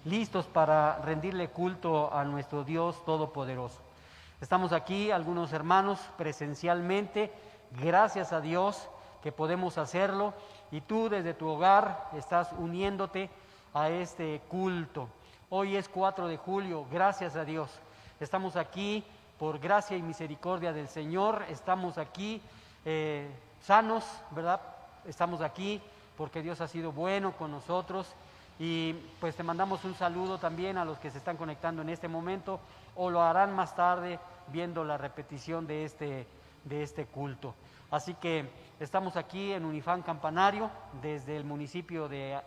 listos para rendirle culto a nuestro Dios Todopoderoso. Estamos aquí, algunos hermanos, presencialmente, gracias a Dios que podemos hacerlo, y tú desde tu hogar estás uniéndote a este culto. Hoy es 4 de julio, gracias a Dios. Estamos aquí por gracia y misericordia del Señor, estamos aquí sanos, ¿verdad? Estamos aquí porque Dios ha sido bueno con nosotros, y pues te mandamos un saludo también a los que se están conectando en este momento o lo harán más tarde viendo la repetición de este culto. Así que estamos aquí en Unifam Campanario desde el municipio de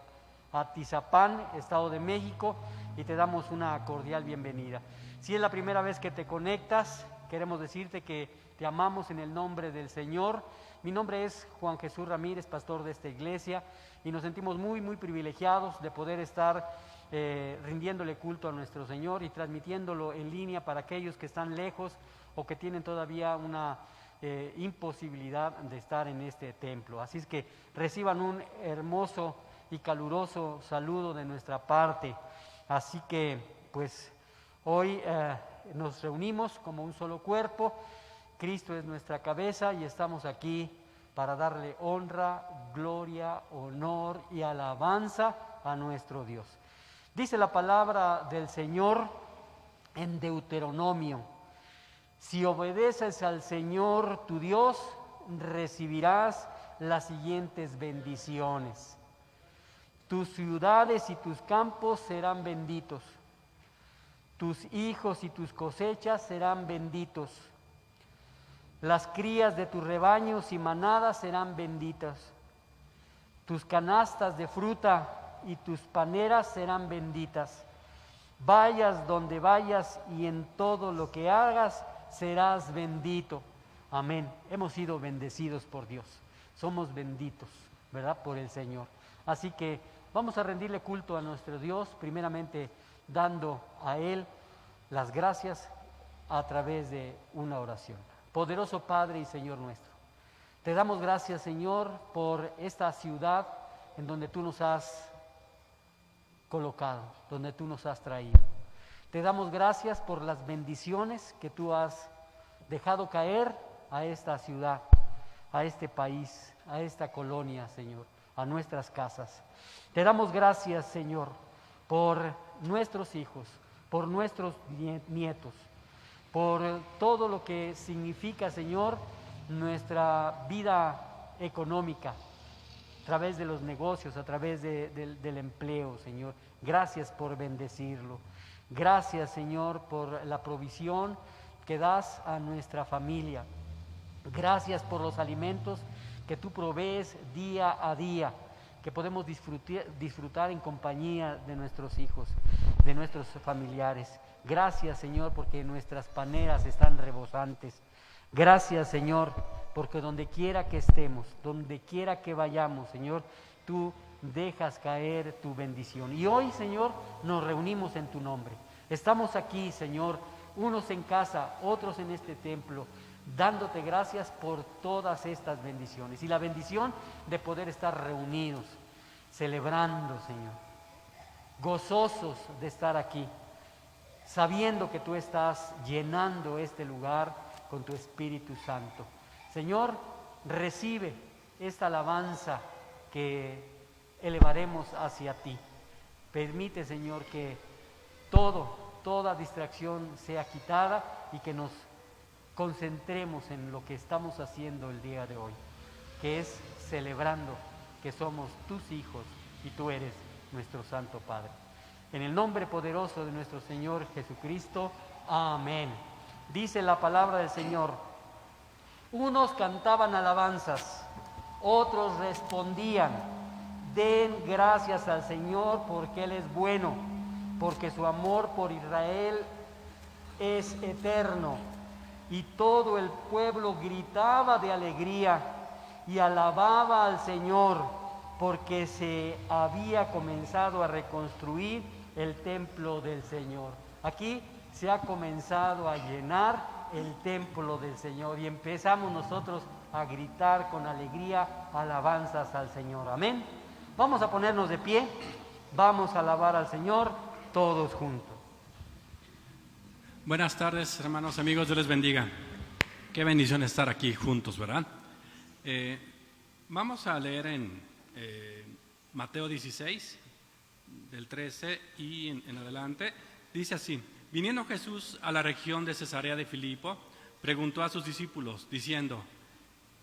Atizapán, Estado de México, y te damos una cordial bienvenida. Si es la primera vez que te conectas, queremos decirte que te amamos en el nombre del Señor. Mi nombre es Juan Jesús Ramírez, pastor de esta iglesia, y nos sentimos muy, muy privilegiados de poder estar rindiéndole culto a nuestro Señor y transmitiéndolo en línea para aquellos que están lejos o que tienen todavía una imposibilidad de estar en este templo. Así es que reciban un hermoso y caluroso saludo de nuestra parte. Así que pues hoy nos reunimos como un solo cuerpo. Cristo es nuestra cabeza y estamos aquí para darle honra, gloria, honor y alabanza a nuestro Dios. Dice la palabra del Señor en Deuteronomio: si obedeces al Señor tu Dios, recibirás las siguientes bendiciones. Tus ciudades y tus campos serán benditos. Tus hijos y tus cosechas serán benditos. Las crías de tus rebaños y manadas serán benditas. Tus canastas de fruta y tus paneras serán benditas. Vayas donde vayas y en todo lo que hagas serás bendito. Amén. Hemos sido bendecidos por Dios. Somos benditos, ¿verdad? Por el Señor. Así que vamos a rendirle culto a nuestro Dios, primeramente dando a Él las gracias a través de una oración. Poderoso Padre y Señor nuestro, te damos gracias, Señor, por esta ciudad en donde tú nos has colocado, donde tú nos has traído. Te damos gracias por las bendiciones que tú has dejado caer a esta ciudad, a este país, a esta colonia, Señor, a nuestras casas. Te damos gracias, Señor, por nuestros hijos, por nuestros nietos, por todo lo que significa, Señor, nuestra vida económica, a través de los negocios, a través del empleo, Señor. Gracias por bendecirlo. Gracias, Señor, por la provisión que das a nuestra familia. Gracias por los alimentos que tú provees día a día, que podemos disfrutar en compañía de nuestros hijos, de nuestros familiares. Gracias, Señor, porque nuestras paneras están rebosantes. Gracias, Señor, porque donde quiera que estemos, donde quiera que vayamos, Señor, tú dejas caer tu bendición. Y hoy, Señor, nos reunimos en tu nombre. Estamos aquí, Señor, unos en casa, otros en este templo, dándote gracias por todas estas bendiciones. Y la bendición de poder estar reunidos, celebrando, Señor, gozosos de estar aquí, sabiendo que tú estás llenando este lugar con tu Espíritu Santo. Señor, recibe esta alabanza que elevaremos hacia ti. Permite, Señor, que toda distracción sea quitada y que nos concentremos en lo que estamos haciendo el día de hoy, que es celebrando que somos tus hijos y tú eres nuestro Santo Padre. En el nombre poderoso de nuestro Señor Jesucristo, amén. Dice la palabra del Señor: unos cantaban alabanzas, otros respondían: den gracias al Señor porque Él es bueno, porque su amor por Israel es eterno. Y todo el pueblo gritaba de alegría y alababa al Señor, porque se había comenzado a reconstruir el templo del Señor. Aquí se ha comenzado a llenar el templo del Señor y empezamos nosotros a gritar con alegría alabanzas al Señor. Amén. Vamos a ponernos de pie Vamos a alabar al Señor todos juntos. Buenas tardes, hermanos, amigos, Dios les bendiga. Qué bendición estar aquí juntos, ¿verdad? Vamos a leer en Mateo 16, del 13 y en adelante. Dice así: viniendo Jesús a la región de Cesarea de Filipo, preguntó a sus discípulos, diciendo: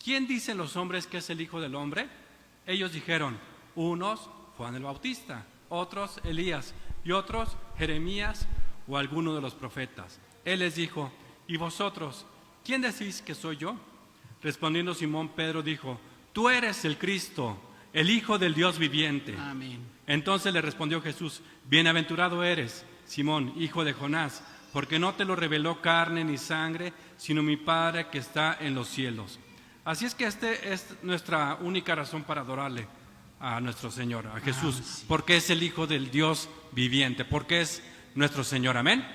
¿quién dicen los hombres que es el Hijo del Hombre? Ellos dijeron: unos, Juan el Bautista, otros, Elías, y otros, Jeremías o alguno de los profetas. Él les dijo: ¿y vosotros, quién decís que soy yo? Respondiendo Simón Pedro dijo: tú eres el Cristo, el Hijo del Dios viviente. Amén. Entonces le respondió Jesús: bienaventurado eres, Simón, hijo de Jonás, porque no te lo reveló carne ni sangre, sino mi Padre que está en los cielos. Así es que este es nuestra única razón para adorarle a nuestro Señor, a Jesús, sí. porque es el Hijo del Dios viviente, porque es nuestro Señor. Amén.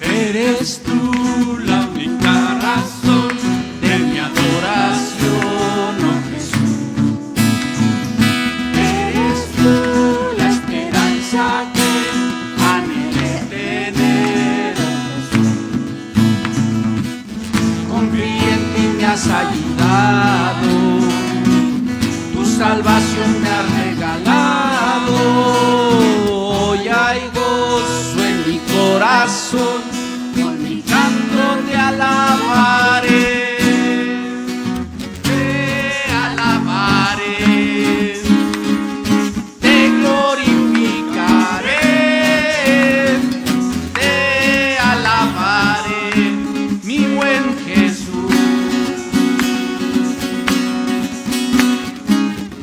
Eres tú la única razón de mi adoración, oh Jesús. Eres tú la esperanza que anhelé tener, oh Jesús. Confío en ti, me has ayudado, tu salvación me has regalado. Hoy hay gozo en mi corazón, te alabaré, te glorificaré, te alabaré, mi buen Jesús.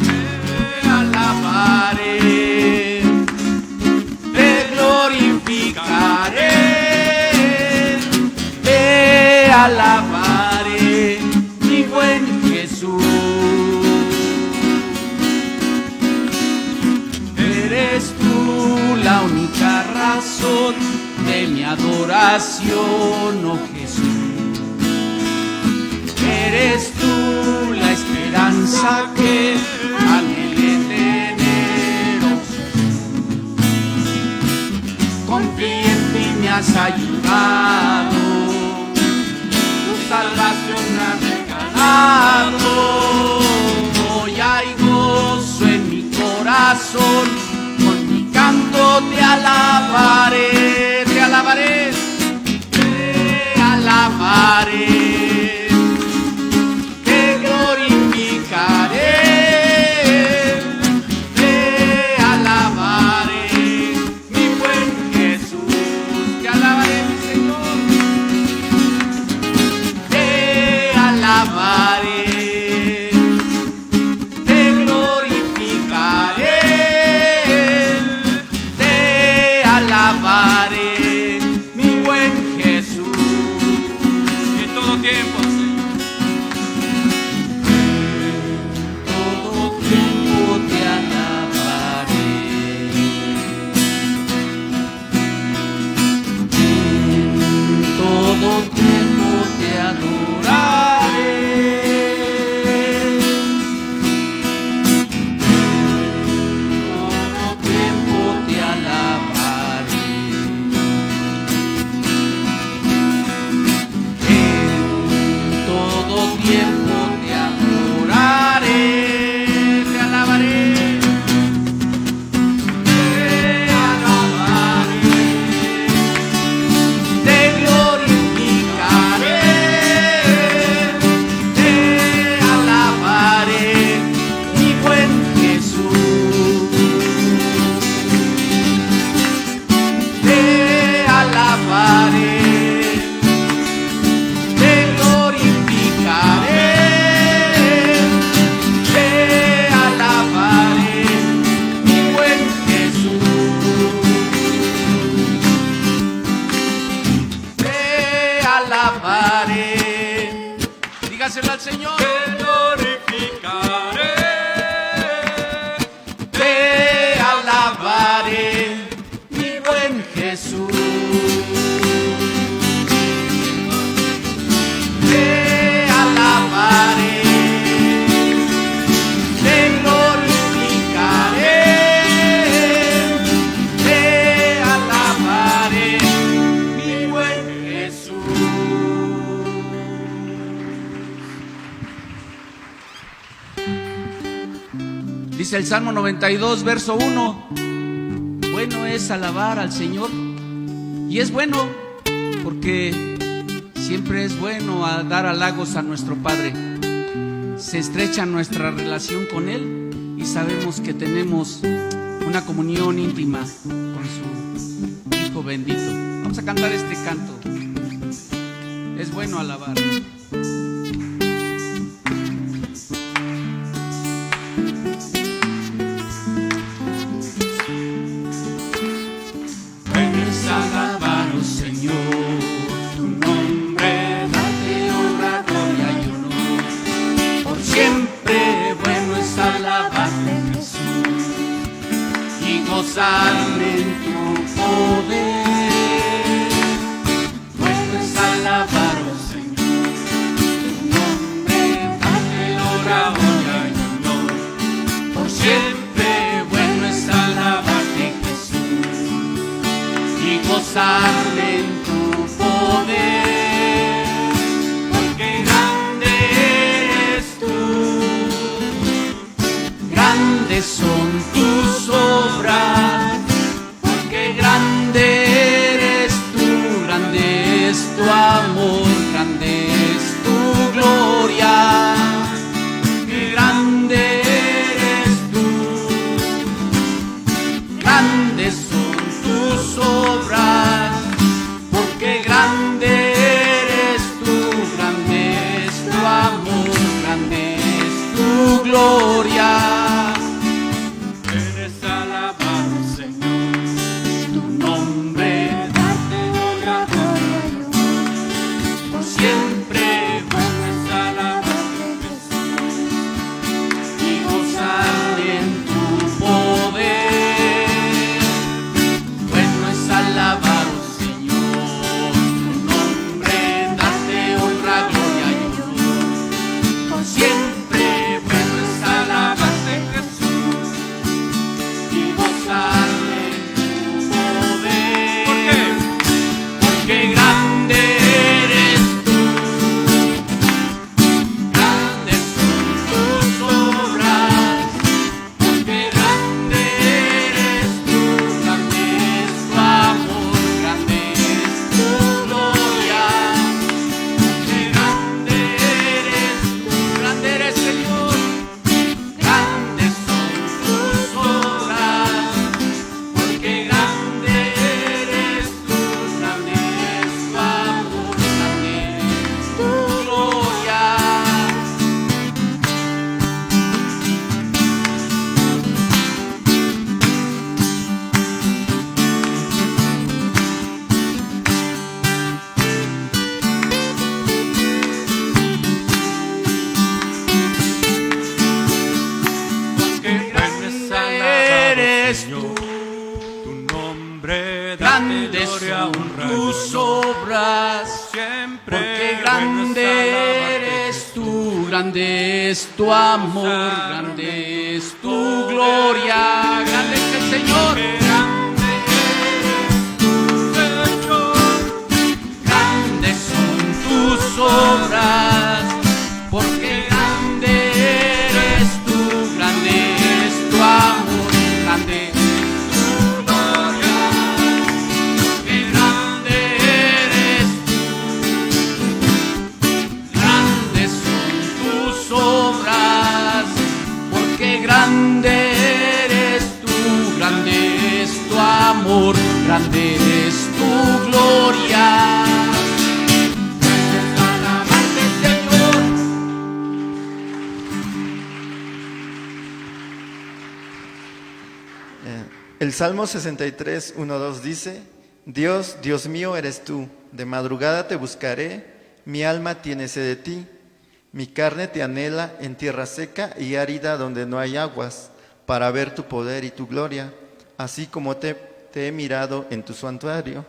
Te alabaré, te glorificaré, alabaré, mi buen Jesús. Eres tú la única razón de mi adoración, oh Jesús. Eres tú la esperanza que anhelé tener, oh Jesús. Confío en ti, me has ayudado, salvación me has regalado. Hoy hay gozo en mi corazón, con mi canto te alabaré, te alabaré, te alabaré, te glorificaré, te alabaré, mi buen Jesús, te alabaré, mi Señor. Alabaré, te glorificaré, te Dice el Salmo 92, verso 1: bueno es alabar al Señor. Y es bueno porque siempre es bueno dar halagos a nuestro Padre. Se estrecha nuestra relación con Él y sabemos que tenemos una comunión íntima con su Hijo bendito. Vamos a cantar este canto. Es bueno alabar. Bueno es alabar, oh Señor, tu nombre, darte honra, gloria y honor. Por siempre bueno es alabarte, Jesús, y gozarme en tu poder. Bueno es alabar, oh Señor, tu nombre, darte honra, gloria y honor. Por siempre bueno es alabarte, Jesús, y gozarme en tu poder, porque grande eres tú, grandes son tus obras, porque grande eres tú, grande es tu amor, grande es tu gloria, que grande eres tú, grandes son tus obras, porque grande eres tú, grande es tu amor, grande es tu gloria. Eres alabado, Señor, tu nombre, darte gloria, por siempre bueno es alabarte, Jesús, y gozar en tu poder. Bueno es alabar, oh Señor, tu nombre, darte honra, gloria y honor. Por siempre bueno es alabarte, Jesús, y gozar en tu poder. ¿Por qué? Porque grande eres tú, grandes son tus obras, porque grande eres tú, grande es tu amor, grande es tu gloria, porque grande eres Señor, grandes son tus obras, porque grande eres tú, grande es tu amor, grande es tu gloria. Porque grande eres tú, Tu nombre, date grandes gloria, son honra y tus honor. obras, Siempre porque bueno es grande alabarte, eres Jesús. tú, grande es tu amor, grande es tu gloria, grande es el Señor, Grande eres tú, Señor. grandes son tus obras, porque grande eres tú, grande es tu amor, grande es tu gloria, porque grande eres tú, grandes son tus obras, porque grande eres tú, grande es tu amor, grande es tu gloria. Alabarte, Señor. El Salmo 63, 1, 2 dice: Dios, Dios mío eres tú, de madrugada te buscaré, mi alma tiene sed de ti, mi carne te anhela en tierra seca y árida donde no hay aguas, para ver tu poder y tu gloria, así como te he mirado en tu santuario.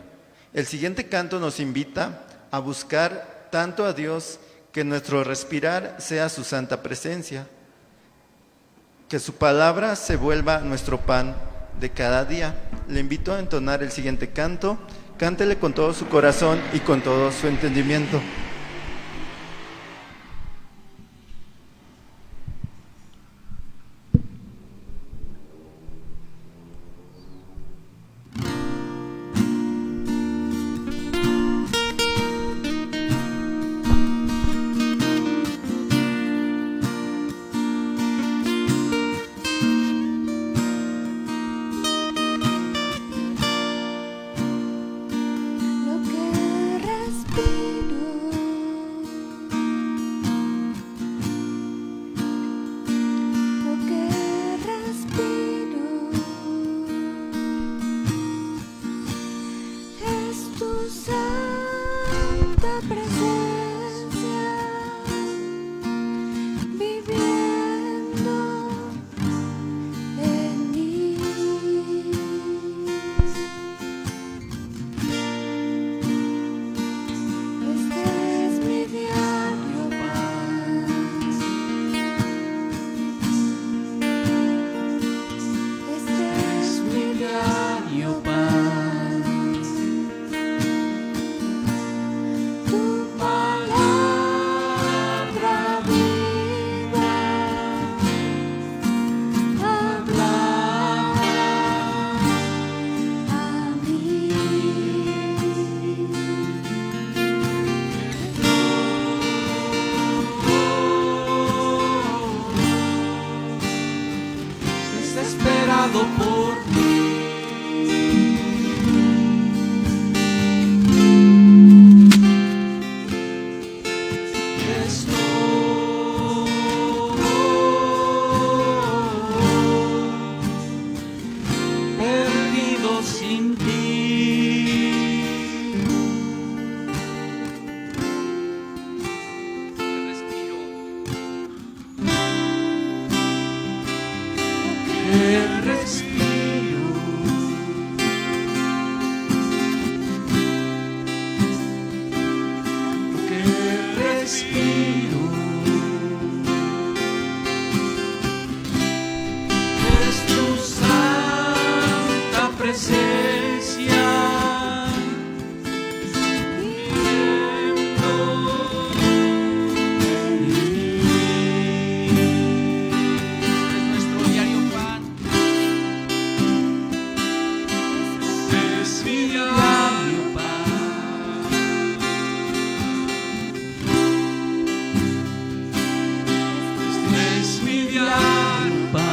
El siguiente canto nos invita a buscar tanto a Dios que nuestro respirar sea su santa presencia, que su palabra se vuelva nuestro pan de cada día. Le invito a entonar el siguiente canto. Cántele con todo su corazón y con todo su entendimiento. desesperado por ti. Perdido sin ti. Que respiro. Que respiro. Es tu santa presencia. Viviendo en mí. Es nuestro diario pan. Es mi diario pan. Es mi diario pan.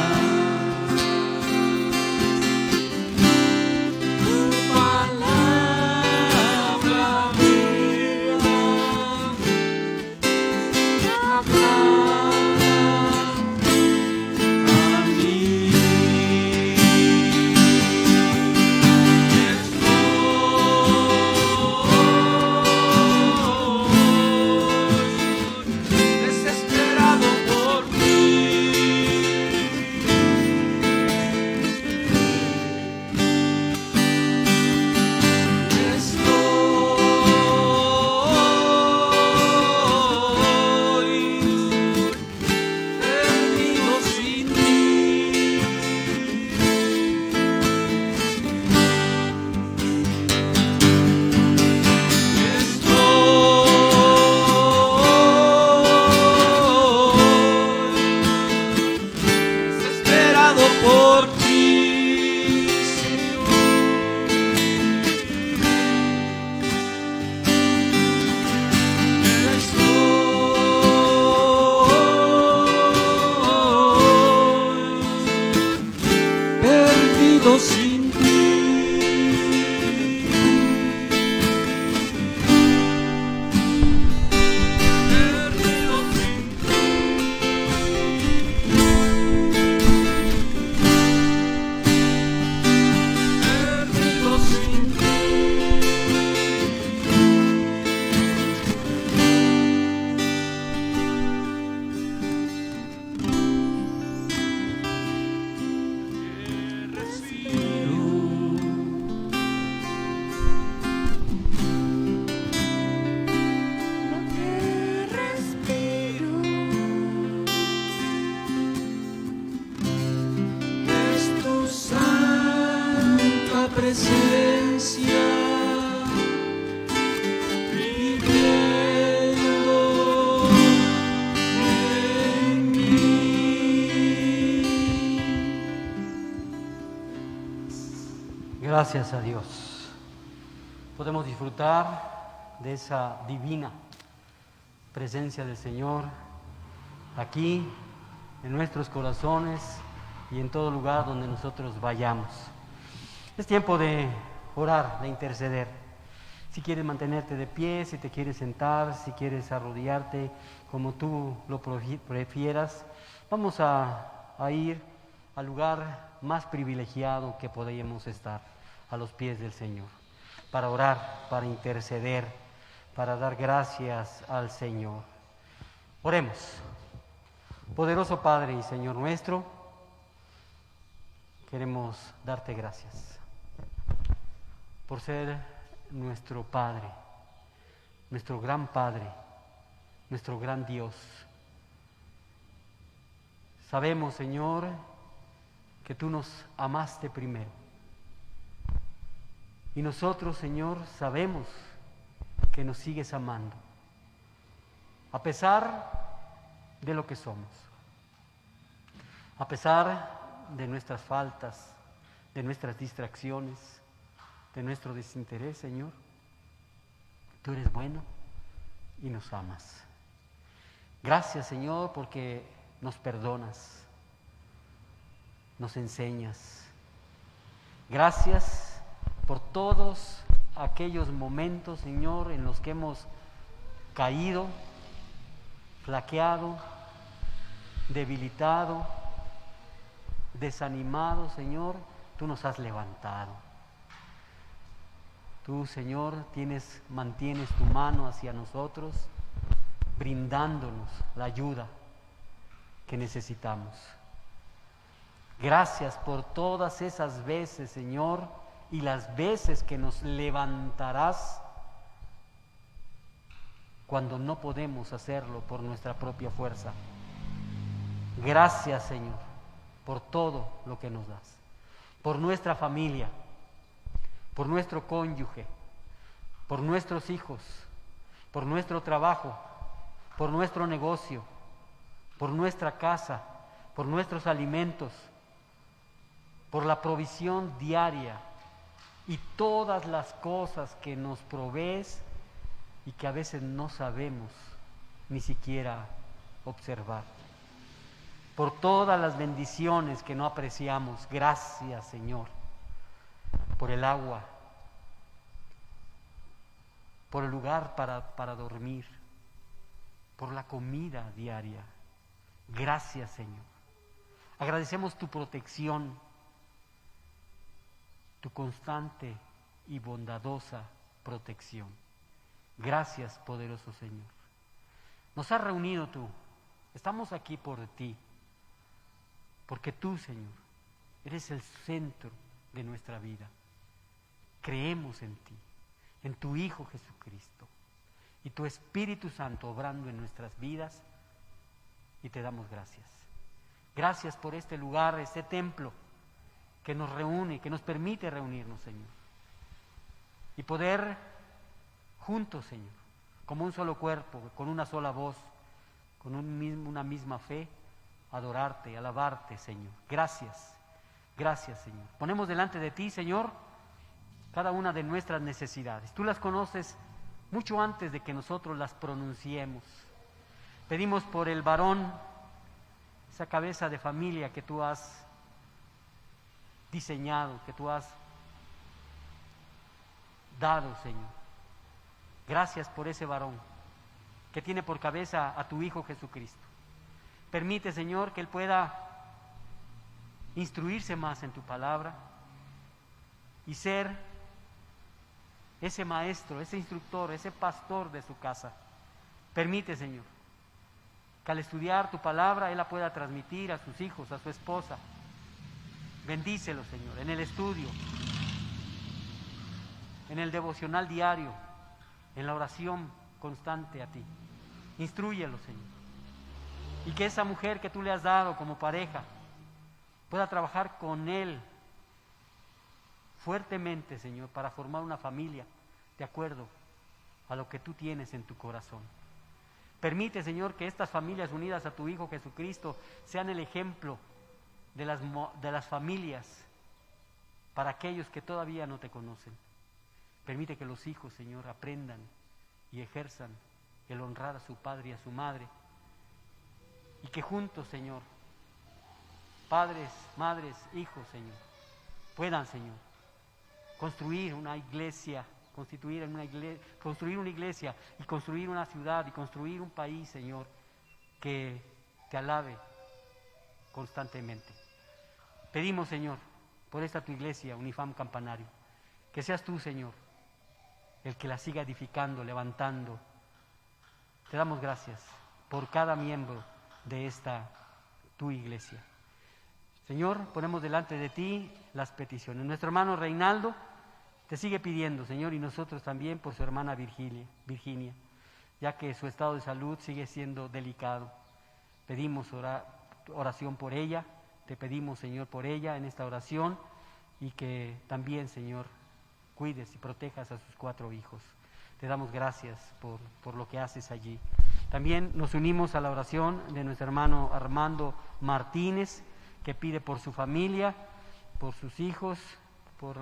Tu palabra viva habla a mí. Estoy desesperado por ti. Estoy perdido sin ti. Estoy desesperado por ti, Señor. Estoy perdido sin ti. Perdido sin perdido sin que respiro. Es tu santa presencia viviendo en mí. Gracias a Dios. Podemos disfrutar de esa divina presencia del Señor aquí en nuestros corazones y en todo lugar donde nosotros vayamos. Es tiempo de orar, de interceder. Si quieres mantenerte de pie, si te quieres sentar, si quieres arrodillarte, como tú lo prefieras, vamos a ir al lugar más privilegiado que podemos estar, a los pies del Señor, para orar, para interceder, para dar gracias al Señor. Oremos. Poderoso Padre y Señor nuestro, queremos darte gracias por ser nuestro Padre, nuestro gran Padre, nuestro gran Dios. Sabemos, Señor, que tú nos amaste primero. Y nosotros, Señor, sabemos que nos sigues amando, a pesar de lo que somos, a pesar de nuestras faltas, de nuestras distracciones, de nuestro desinterés, Señor. Tú eres bueno y nos amas. Gracias, Señor, porque nos perdonas, nos enseñas, Gracias por todos aquellos momentos, Señor, en los que hemos caído, flaqueado, debilitado, desanimado, Señor. Tú nos has levantado. Tú, Señor, mantienes tu mano hacia nosotros, brindándonos la ayuda que necesitamos. Gracias por todas esas veces, Señor, y las veces que nos levantarás cuando no podemos hacerlo por nuestra propia fuerza. Gracias, Señor, por todo lo que nos das, por nuestra familia, por nuestro cónyuge, por nuestros hijos, por nuestro trabajo, por nuestro negocio, por nuestra casa, por nuestros alimentos, por la provisión diaria y todas las cosas que nos provees y que a veces no sabemos ni siquiera observar. Por todas las bendiciones que no apreciamos. Gracias, Señor, por el agua, por el lugar para dormir, por la comida diaria. Gracias, Señor. Agradecemos tu protección, tu constante y bondadosa protección. Gracias, poderoso Señor. Nos has reunido tú. Estamos aquí por ti, porque tú, Señor, eres el centro de nuestra vida. Creemos en ti, en tu Hijo Jesucristo y tu Espíritu Santo obrando en nuestras vidas, y te damos gracias. Gracias por este lugar, este templo que nos reúne, que nos permite reunirnos, Señor, y poder juntos, Señor, como un solo cuerpo, con una sola voz, con una misma fe, adorarte, alabarte, Señor. Gracias, gracias, Señor. Ponemos delante de ti, Señor, cada una de nuestras necesidades. Tú las conoces mucho antes de que nosotros las pronunciemos. Pedimos por el varón, esa cabeza de familia que tú has diseñado, que tú has dado, Señor. Gracias por ese varón que tiene por cabeza a tu Hijo Jesucristo. Permite, Señor, que él pueda instruirse más en tu palabra y ser ese maestro, ese instructor, ese pastor de su casa. Permite, Señor, que al estudiar tu palabra él la pueda transmitir a sus hijos, a su esposa. Bendícelo, Señor, en el estudio, en el devocional diario, en la oración constante a ti. Instrúyelo, Señor. Y que esa mujer que tú le has dado como pareja pueda trabajar con él fuertemente, Señor, para formar una familia de acuerdo a lo que tú tienes en tu corazón. Permite, Señor, que estas familias unidas a tu Hijo Jesucristo sean el ejemplo de las familias para aquellos que todavía no te conocen. Permite que los hijos, Señor, aprendan y ejerzan el honrar a su padre y a su madre. Y que juntos, Señor, padres, madres, hijos, Señor, puedan, Señor, construir una iglesia, construir una iglesia y construir una ciudad y construir un país, Señor, que te alabe constantemente. Pedimos, Señor, por esta tu iglesia, Unifam Campanario, que seas tú, Señor, el que la siga edificando, levantando. Te damos gracias por cada miembro de esta tu iglesia. Señor, ponemos delante de ti las peticiones. Nuestro hermano Reinaldo te sigue pidiendo, Señor, y nosotros también por su hermana Virginia, ya que su estado de salud sigue siendo delicado. Pedimos oración por ella, te pedimos, Señor, por ella en esta oración, y que también, Señor, cuides y protejas a sus 4 hijos. Te damos gracias por lo que haces allí. También nos unimos a la oración de nuestro hermano Armando Martínez, que pide por su familia, por sus hijos, por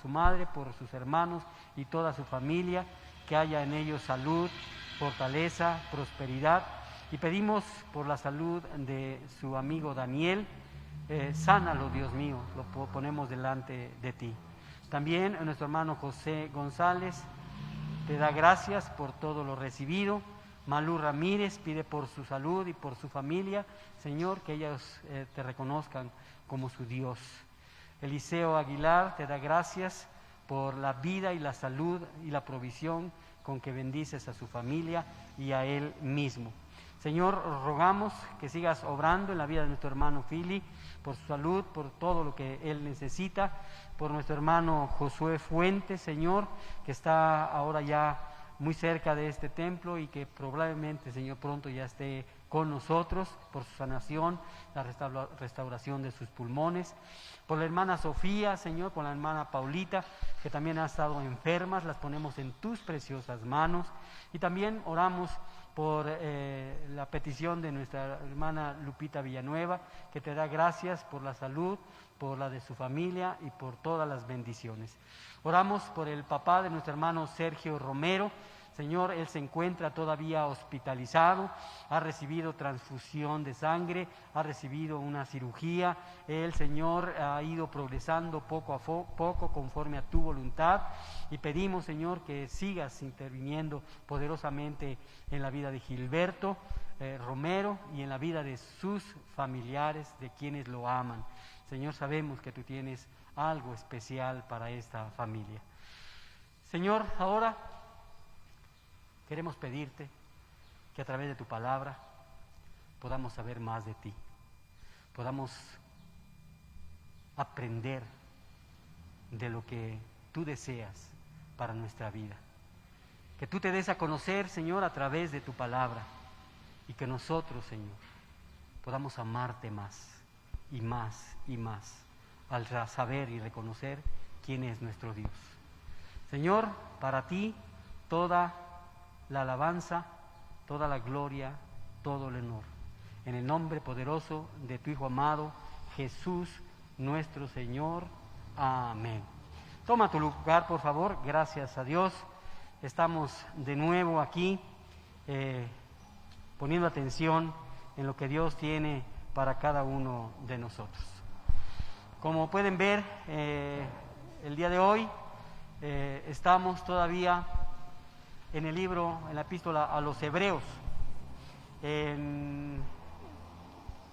su madre, por sus hermanos y toda su familia, que haya en ellos salud, fortaleza, prosperidad. Y pedimos por la salud de su amigo Daniel, Sánalo, Dios mío, lo ponemos delante de ti. También a nuestro hermano José González, te da gracias por todo lo recibido. Malú Ramírez pide por su salud y por su familia, Señor, que ellos te reconozcan como su Dios. Eliseo Aguilar te da gracias por la vida y la salud y la provisión con que bendices a su familia y a él mismo. Señor, rogamos que sigas obrando en la vida de nuestro hermano Fili, por su salud, por todo lo que él necesita, por nuestro hermano Josué Fuentes, Señor, que está ahora ya muy cerca de este templo y que probablemente, Señor, pronto ya esté con nosotros, por su sanación, la restauración de sus pulmones, por la hermana Sofía, Señor, por la hermana Paulita, que también ha estado enfermas, las ponemos en tus preciosas manos, y también oramos por la petición de nuestra hermana Lupita Villanueva, que te da gracias por la salud, por la de su familia y por todas las bendiciones. Oramos por el papá de nuestro hermano Sergio Romero. Señor, él se encuentra todavía hospitalizado, ha recibido transfusión de sangre, ha recibido una cirugía. El Señor ha ido progresando poco a poco conforme a tu voluntad, y pedimos, Señor, que sigas interviniendo poderosamente en la vida de Gilberto Romero y en la vida de sus familiares, de quienes lo aman. Señor, sabemos que tú tienes algo especial para esta familia. Señor, ahora queremos pedirte que a través de tu palabra podamos saber más de ti, podamos aprender de lo que tú deseas para nuestra vida. Que tú te des a conocer, Señor, a través de tu palabra, y que nosotros, Señor, podamos amarte más y más y más al saber y reconocer quién es nuestro Dios. Señor, para ti toda la alabanza, toda la gloria, todo el honor. En el nombre poderoso de tu Hijo amado, Jesús, nuestro Señor. Amén. Toma tu lugar, por favor. Gracias a Dios. Estamos de nuevo aquí poniendo atención en lo que Dios tiene para cada uno de nosotros. Como pueden ver, el día de hoy estamos todavía en el libro, en la epístola a los Hebreos.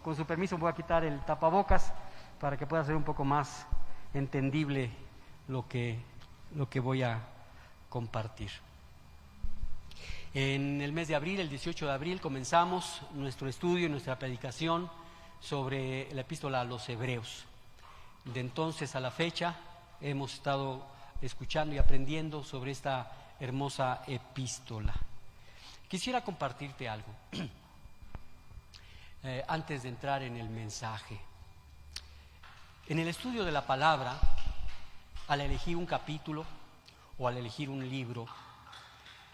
Con su permiso voy a quitar el tapabocas para que pueda ser un poco más entendible lo que voy a compartir. En el mes de abril, el 18 de abril, comenzamos nuestro estudio y nuestra predicación sobre la epístola a los Hebreos. De entonces a la fecha hemos estado escuchando y aprendiendo sobre esta hermosa epístola. Quisiera compartirte algo antes de entrar en el mensaje. En el estudio de la palabra, al elegir un capítulo o al elegir un libro,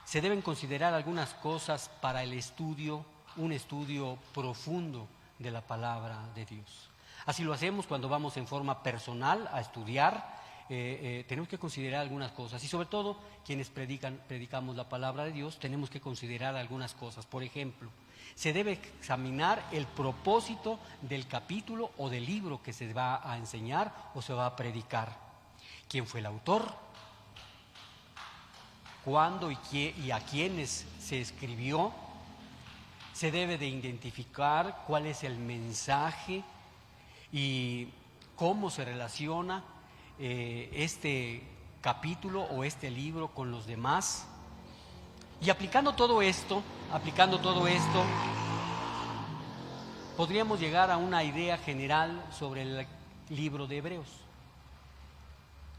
se deben considerar algunas cosas para el estudio, un estudio profundo de la palabra de Dios. Así lo hacemos cuando vamos en forma personal a estudiar. Tenemos que considerar algunas cosas, y sobre todo quienes predicamos la palabra de Dios, tenemos que considerar algunas cosas. Por ejemplo, se debe examinar el propósito del capítulo o del libro que se va a enseñar o se va a predicar. ¿Quién fue el autor? ¿Cuándo y a quiénes se escribió? Se debe de identificar cuál es el mensaje y cómo se relaciona este capítulo o este libro con los demás. Y aplicando todo esto, podríamos llegar a una idea general sobre el libro de Hebreos.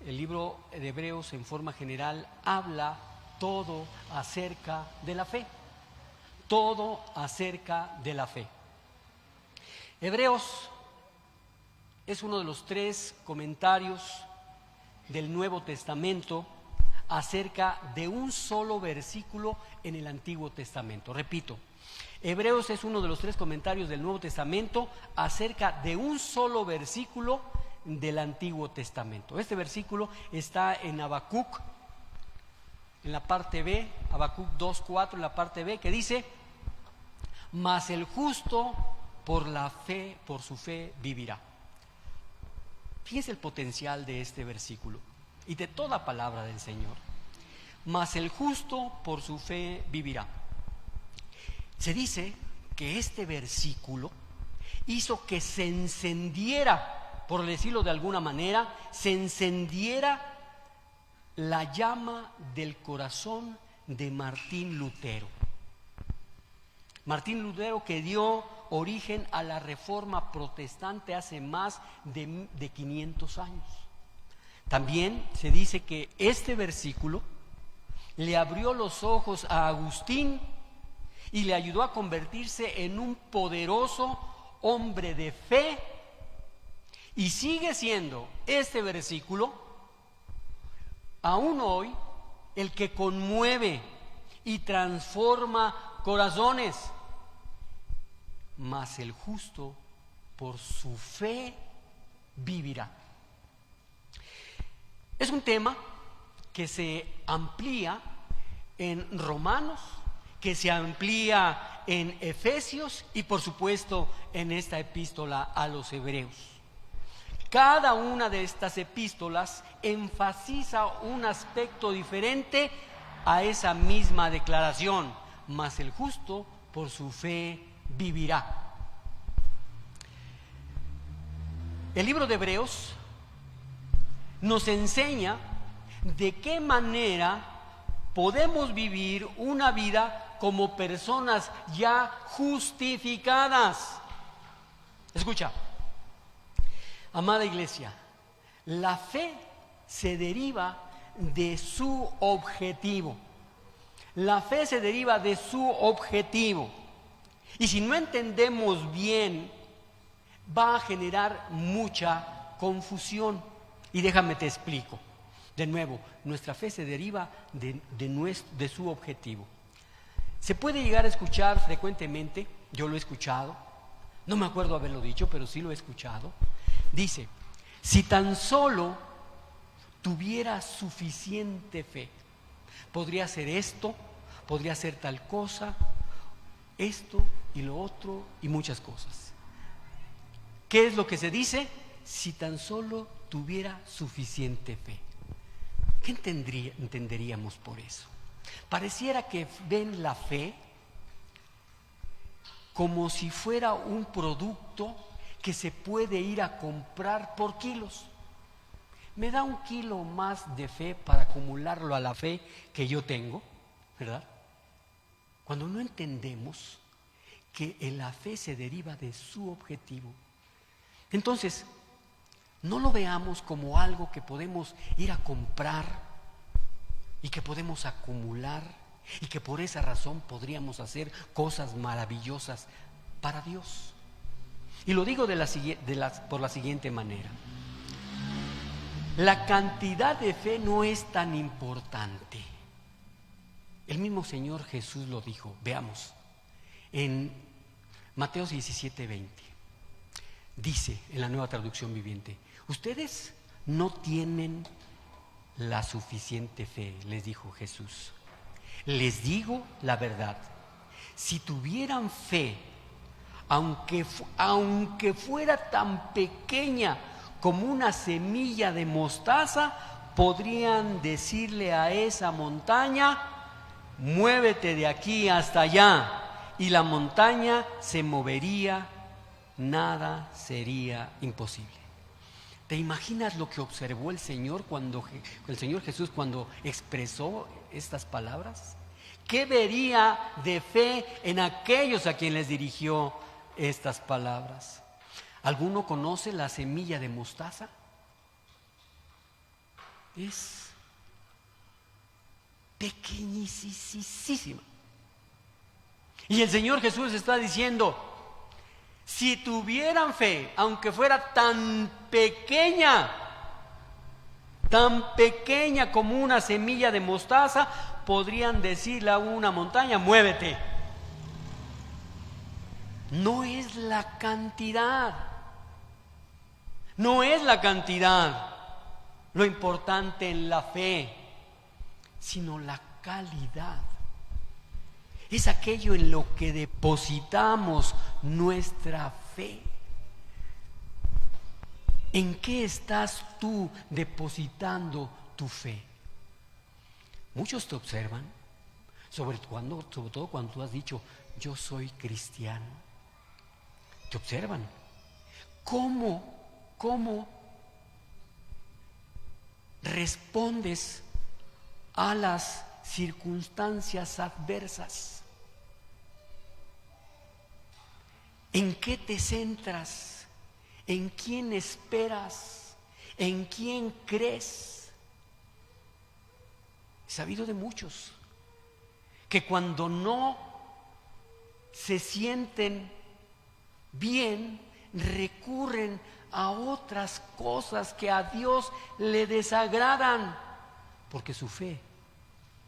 El libro de Hebreos, en forma general, habla todo acerca de la fe. Todo acerca de la fe. Hebreos es uno de los 3 comentarios del Nuevo Testamento acerca de un solo versículo en el Antiguo Testamento. Repito, Hebreos es uno de los 3 comentarios del Nuevo Testamento acerca de un solo versículo del Antiguo Testamento. Este versículo está en Habacuc, en la parte B, Habacuc 2:4, en la parte B, que dice: mas el justo por la fe, por su fe vivirá. Fíjense el potencial de este versículo y de toda palabra del Señor. Mas el justo por su fe vivirá. Se dice que este versículo hizo que se encendiera, por decirlo de alguna manera, se encendiera la llama del corazón de Martín Lutero. Martín Lutero, que dio origen a la Reforma Protestante hace más de 500 años. También se dice que este versículo le abrió los ojos a Agustín y le ayudó a convertirse en un poderoso hombre de fe, y sigue siendo este versículo aún hoy el que conmueve y transforma corazones. Mas el justo por su fe vivirá. Es un tema que se amplía en Romanos, que se amplía en Efesios y por supuesto en esta epístola a los Hebreos. Cada una de estas epístolas enfatiza un aspecto diferente a esa misma declaración, mas el justo por su fe vivirá. El libro de Hebreos nos enseña de qué manera podemos vivir una vida como personas ya justificadas. Escucha, amada iglesia, la fe se deriva de su objetivo. La fe se deriva de su objetivo. Y si no entendemos bien, va a generar mucha confusión. Y déjame te explico. De nuevo, nuestra fe se deriva de su objetivo. Se puede llegar a escuchar frecuentemente, yo lo he escuchado, no me acuerdo haberlo dicho, pero sí lo he escuchado. Dice, si tan solo tuviera suficiente fe, podría hacer esto, podría hacer tal cosa, esto y lo otro y muchas cosas. ¿Qué es lo que se dice? Si tan solo tuviera suficiente fe. ¿Qué entenderíamos por eso? Pareciera que ven la fe como si fuera un producto que se puede ir a comprar por kilos. ¿Me da un kilo más de fe para acumularlo a la fe que yo tengo? ¿Verdad? Cuando no entendemos que la fe se deriva de su objetivo, entonces no lo veamos como algo que podemos ir a comprar y que podemos acumular y que por esa razón podríamos hacer cosas maravillosas para Dios. Y lo digo por la siguiente manera. La cantidad de fe no es tan importante. El mismo Señor Jesús lo dijo. Veamos, en Mateo 17:20, dice en la Nueva Traducción Viviente: ustedes no tienen la suficiente fe, les dijo Jesús. Les digo la verdad, si tuvieran fe, aunque fuera tan pequeña como una semilla de mostaza, podrían decirle a esa montaña: muévete de aquí hasta allá, y la montaña se movería, nada sería imposible. ¿Te imaginas lo que observó el Señor Jesús cuando expresó estas palabras? ¿Qué vería de fe en aquellos a quienes les dirigió estas palabras? ¿Alguno conoce la semilla de mostaza? Es pequeñísima. Y el Señor Jesús está diciendo: si tuvieran fe, aunque fuera tan pequeña como una semilla de mostaza, podrían decirle a una montaña: muévete. No es la cantidad, lo importante en la fe, sino la calidad. Es aquello en lo que depositamos nuestra fe. ¿En qué estás tú depositando tu fe? Muchos te observan, sobre todo cuando tú has dicho, yo soy cristiano. Te observan. ¿Cómo respondes a las circunstancias adversas? ¿En qué te centras? ¿En quién esperas? ¿En quién crees? He sabido de muchos que cuando no se sienten bien, recurren a otras cosas que a Dios le desagradan, porque su fe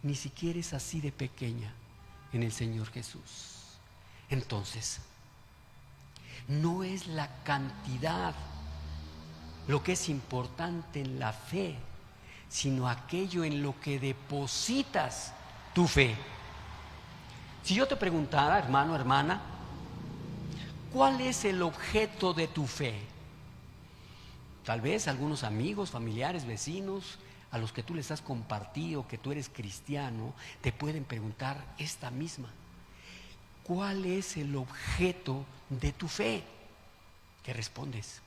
ni siquiera es así de pequeña en el Señor Jesús. Entonces, no es la cantidad lo que es importante en la fe, sino aquello en lo que depositas tu fe. Si yo te preguntara, hermano, hermana, ¿cuál es el objeto de tu fe? Tal vez algunos amigos, familiares, vecinos, a los que tú les has compartido que tú eres cristiano, te pueden preguntar esta misma. ¿Cuál es el objeto de tu fe? ¿Qué respondes?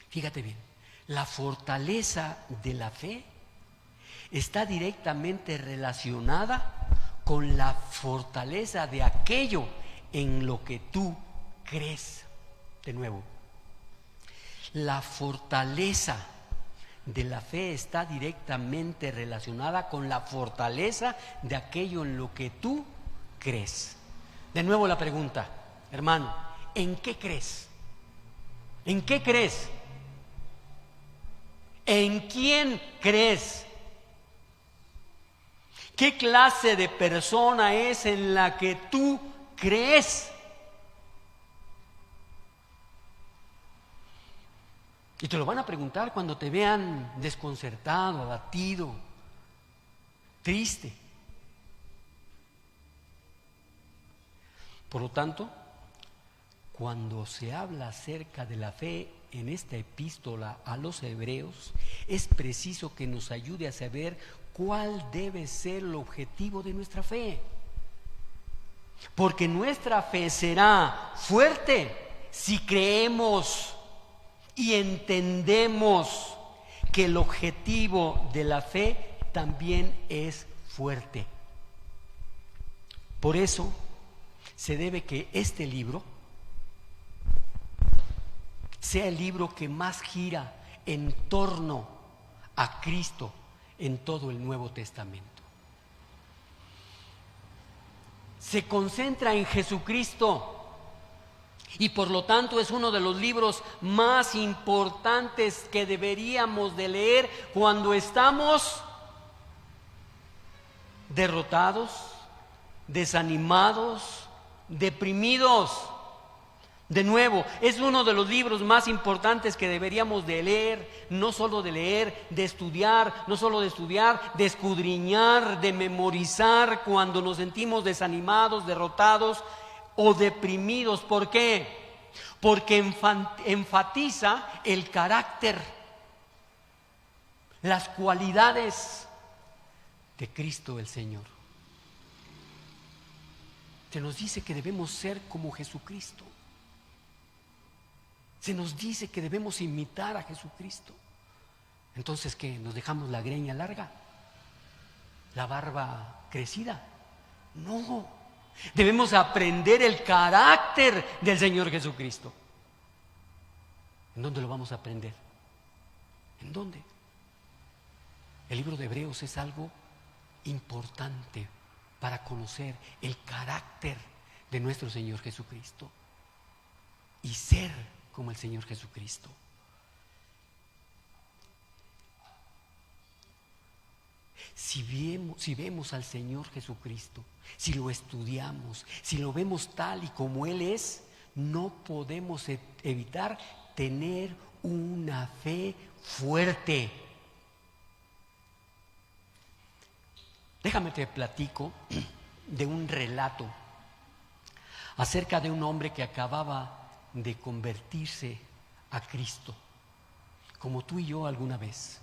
Fíjate bien, la fortaleza de la fe está directamente relacionada con la fortaleza de aquello en lo que tú crees. De nuevo, la fortaleza de la fe está directamente relacionada con la fortaleza de aquello en lo que tú crees. De nuevo la pregunta, hermano, ¿en qué crees? ¿En qué crees? ¿En quién crees? ¿Qué clase de persona es en la que tú crees? Y te lo van a preguntar cuando te vean desconcertado, abatido, triste. Por lo tanto, cuando se habla acerca de la fe en esta epístola a los hebreos, es preciso que nos ayude a saber cuál debe ser el objetivo de nuestra fe. Porque nuestra fe será fuerte si creemos y entendemos que el objetivo de la fe también es fuerte. Por eso se debe que este libro sea el libro que más gira en torno a Cristo en todo el Nuevo Testamento. Se concentra en Jesucristo y por lo tanto es uno de los libros más importantes que deberíamos de leer cuando estamos derrotados, desanimados, deprimidos. De nuevo, es uno de los libros más importantes que deberíamos de leer, no solo de leer, de estudiar, no solo de estudiar, de escudriñar, de memorizar cuando nos sentimos desanimados, derrotados o deprimidos. ¿Por qué? Porque enfatiza el carácter, las cualidades de Cristo el Señor. Se nos dice que debemos ser como Jesucristo. Se nos dice que debemos imitar a Jesucristo. Entonces, ¿qué? ¿Nos dejamos la greña larga? ¿La barba crecida? No. Debemos aprender el carácter del Señor Jesucristo. ¿En dónde lo vamos a aprender? ¿En dónde? El libro de Hebreos es algo importante para conocer el carácter de nuestro Señor Jesucristo y ser como el Señor Jesucristo. Si vemos al Señor Jesucristo, si lo estudiamos, si lo vemos tal y como Él es, no podemos evitar tener una fe fuerte. Déjame te platico de un relato acerca de un hombre que acababa de convertirse a Cristo, como tú y yo alguna vez.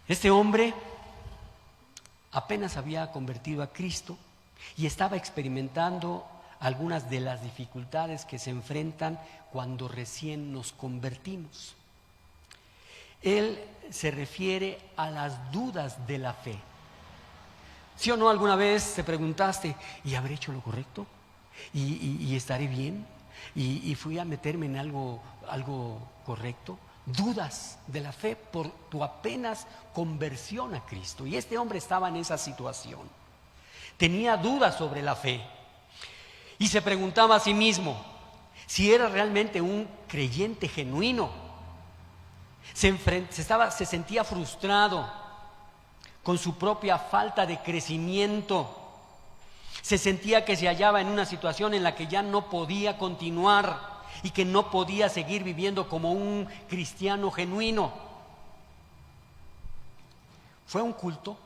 Este hombre apenas había convertido a Cristo y estaba experimentando algunas de las dificultades que se enfrentan cuando recién nos convertimos. Él se refiere a las dudas de la fe. ¿Sí o no alguna vez te preguntaste, ¿y habré hecho lo correcto? ¿Y estaré bien? ¿Y fui a meterme en algo correcto? Dudas de la fe por tu apenas conversión a Cristo. Y este hombre estaba en esa situación. Tenía dudas sobre la fe. Y se preguntaba a sí mismo si era realmente un creyente genuino. Se sentía frustrado con su propia falta de crecimiento. Se sentía que se hallaba en una situación en la que ya no podía continuar y que no podía seguir viviendo como un cristiano genuino. Fue un culto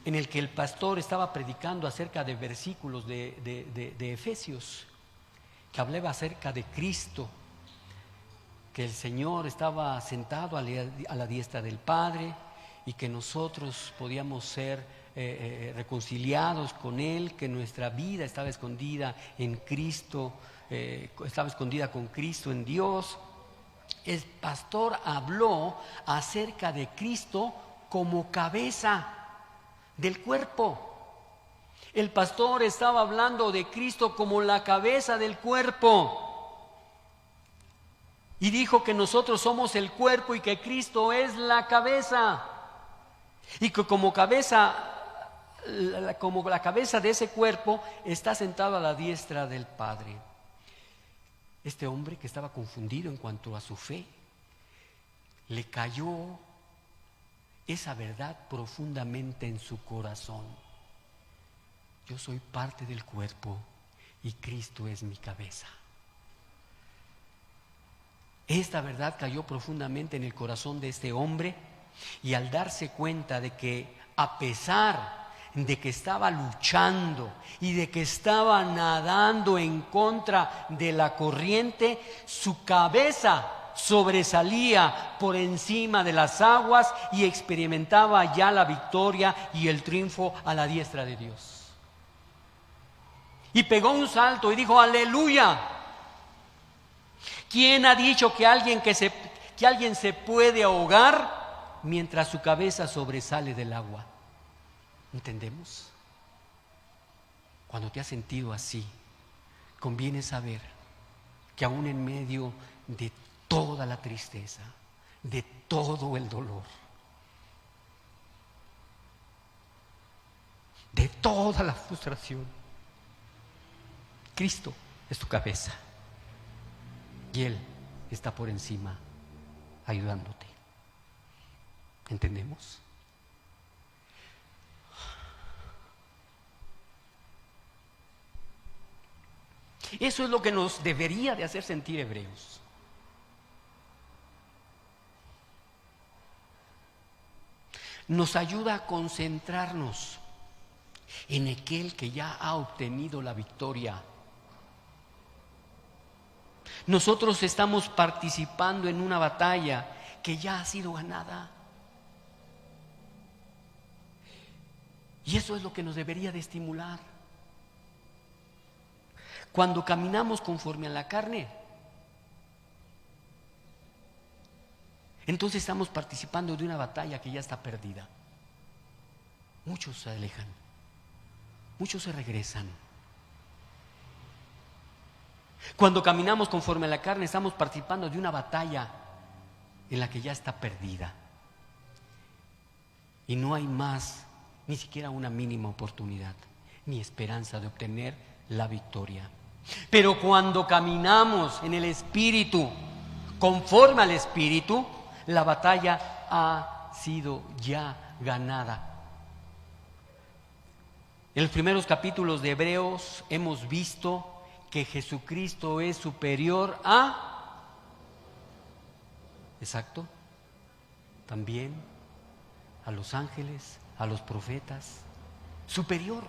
en el que el pastor estaba predicando acerca de versículos de Efesios, que hablaba acerca de Cristo, que el Señor estaba sentado a la diestra del Padre y que nosotros podíamos ser reconciliados con Él, que nuestra vida estaba escondida en Cristo, estaba escondida con Cristo en Dios. El pastor habló acerca de Cristo como cabeza del cuerpo. El pastor estaba hablando de Cristo como la cabeza del cuerpo. Y dijo que nosotros somos el cuerpo y que Cristo es la cabeza. Y que como la cabeza de ese cuerpo está sentado a la diestra del Padre. Este hombre, que estaba confundido en cuanto a su fe, le cayó esa verdad profundamente en su corazón. Yo soy parte del cuerpo y Cristo es mi cabeza. Esta verdad cayó profundamente en el corazón de este hombre, y al darse cuenta de que, a pesar de que estaba luchando y de que estaba nadando en contra de la corriente, su cabeza sobresalía por encima de las aguas y experimentaba ya la victoria y el triunfo a la diestra de Dios. Y pegó un salto y dijo: ¡Aleluya! ¿Quién ha dicho que alguien se puede ahogar mientras su cabeza sobresale del agua? ¿Entendemos? Cuando te has sentido así, conviene saber que aún en medio de toda la tristeza, de todo el dolor, de toda la frustración, Cristo es tu cabeza y Él está por encima ayudándote. ¿Entendemos? Eso es lo que nos debería de hacer sentir Hebreos. Nos ayuda a concentrarnos en aquel que ya ha obtenido la victoria. Nosotros estamos participando en una batalla que ya ha sido ganada. Y eso es lo que nos debería de estimular. Cuando caminamos conforme a la carne, entonces estamos participando de una batalla que ya está perdida. Muchos se alejan, muchos se regresan. Cuando caminamos conforme a la carne, estamos participando de una batalla en la que ya está perdida. Y no hay más, ni siquiera una mínima oportunidad, ni esperanza de obtener la victoria. Pero cuando caminamos en el Espíritu, conforme al Espíritu, la batalla ha sido ya ganada. En los primeros capítulos de Hebreos hemos visto que Jesucristo es superior a... Exacto. También a los ángeles, a los profetas. Superior.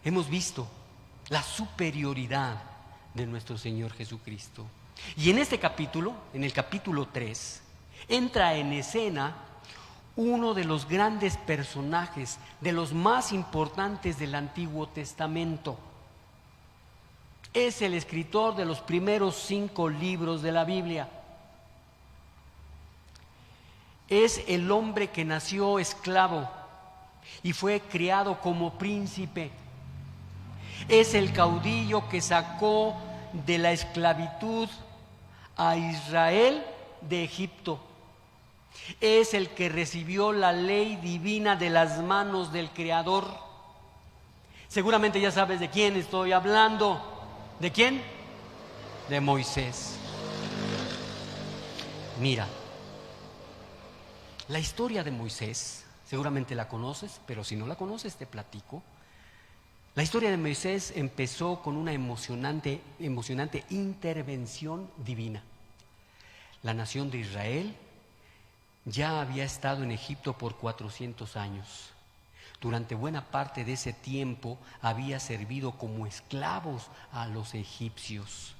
hemos visto la superioridad de nuestro Señor Jesucristo. Y en este capítulo, en el capítulo 3, entra en escena uno de los grandes personajes, de los más importantes del Antiguo Testamento. Es el escritor de los primeros 5 libros de la Biblia. Es el hombre que nació esclavo y fue criado como príncipe. Es el caudillo que sacó de la esclavitud a Israel de Egipto. Es el que recibió la ley divina de las manos del Creador. Seguramente ya sabes de quién estoy hablando. ¿De quién? De Moisés. Mira, la historia de Moisés, seguramente la conoces, pero si no la conoces te platico. La historia de Moisés empezó con una emocionante intervención divina. La nación de Israel ya había estado en Egipto por 400 años. Durante buena parte de ese tiempo había servido como esclavos a los egipcios.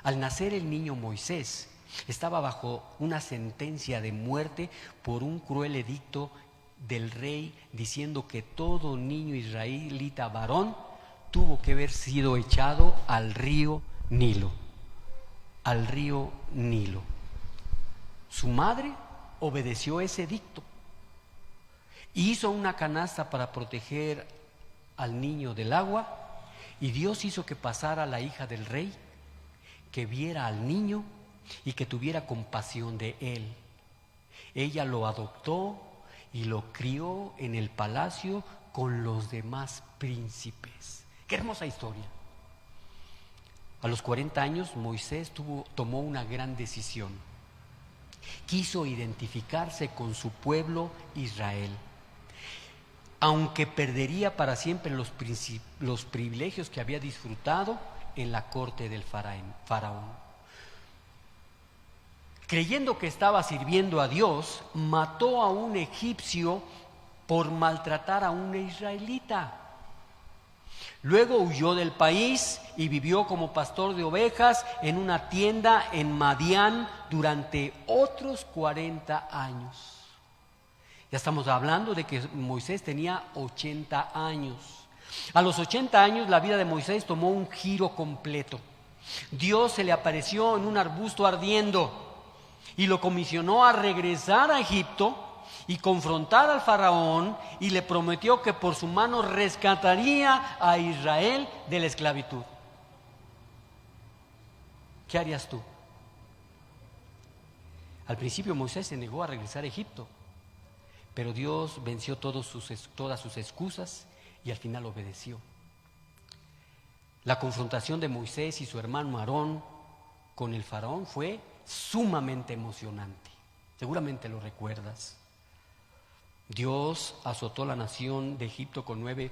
Al nacer el niño Moisés, estaba bajo una sentencia de muerte por un cruel edicto del rey diciendo que todo niño israelita varón tuvo que haber sido echado al río Nilo. Al río Nilo. Su madre obedeció ese edicto. Hizo una canasta para proteger al niño del agua y Dios hizo que pasara la hija del rey, que viera al niño y que tuviera compasión de él. Ella lo adoptó y lo crió en el palacio con los demás príncipes. ¡Qué hermosa historia! A los 40 años Moisés tomó una gran decisión. Quiso identificarse con su pueblo Israel. Aunque perdería para siempre los privilegios que había disfrutado en la corte del faraón. Creyendo que estaba sirviendo a Dios, mató a un egipcio por maltratar a una israelita. Luego huyó del país y vivió como pastor de ovejas en una tienda en Madián durante otros 40 años. Ya estamos hablando de que Moisés tenía 80 años. A los 80 años la vida de Moisés tomó un giro completo. Dios se le apareció en un arbusto ardiendo y lo comisionó a regresar a Egipto y confrontar al faraón, y le prometió que por su mano rescataría a Israel de la esclavitud. ¿Qué harías tú? Al principio Moisés se negó a regresar a Egipto, pero Dios venció todas sus excusas y al final obedeció. La confrontación de Moisés y su hermano Aarón con el faraón fue sumamente emocionante. Seguramente lo recuerdas. Dios azotó la nación de Egipto con 9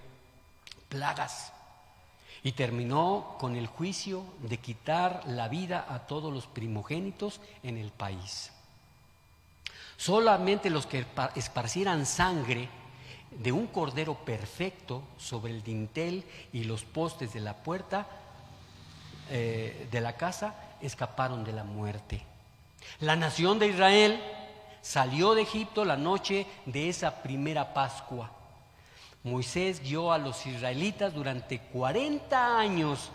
plagas y terminó con el juicio de quitar la vida a todos los primogénitos en el país. Solamente los que esparcieran sangre de un cordero perfecto sobre el dintel y los postes de la puerta de la casa escaparon de la muerte. La nación de Israel salió de Egipto la noche de esa primera Pascua. Moisés guió a los israelitas durante 40 años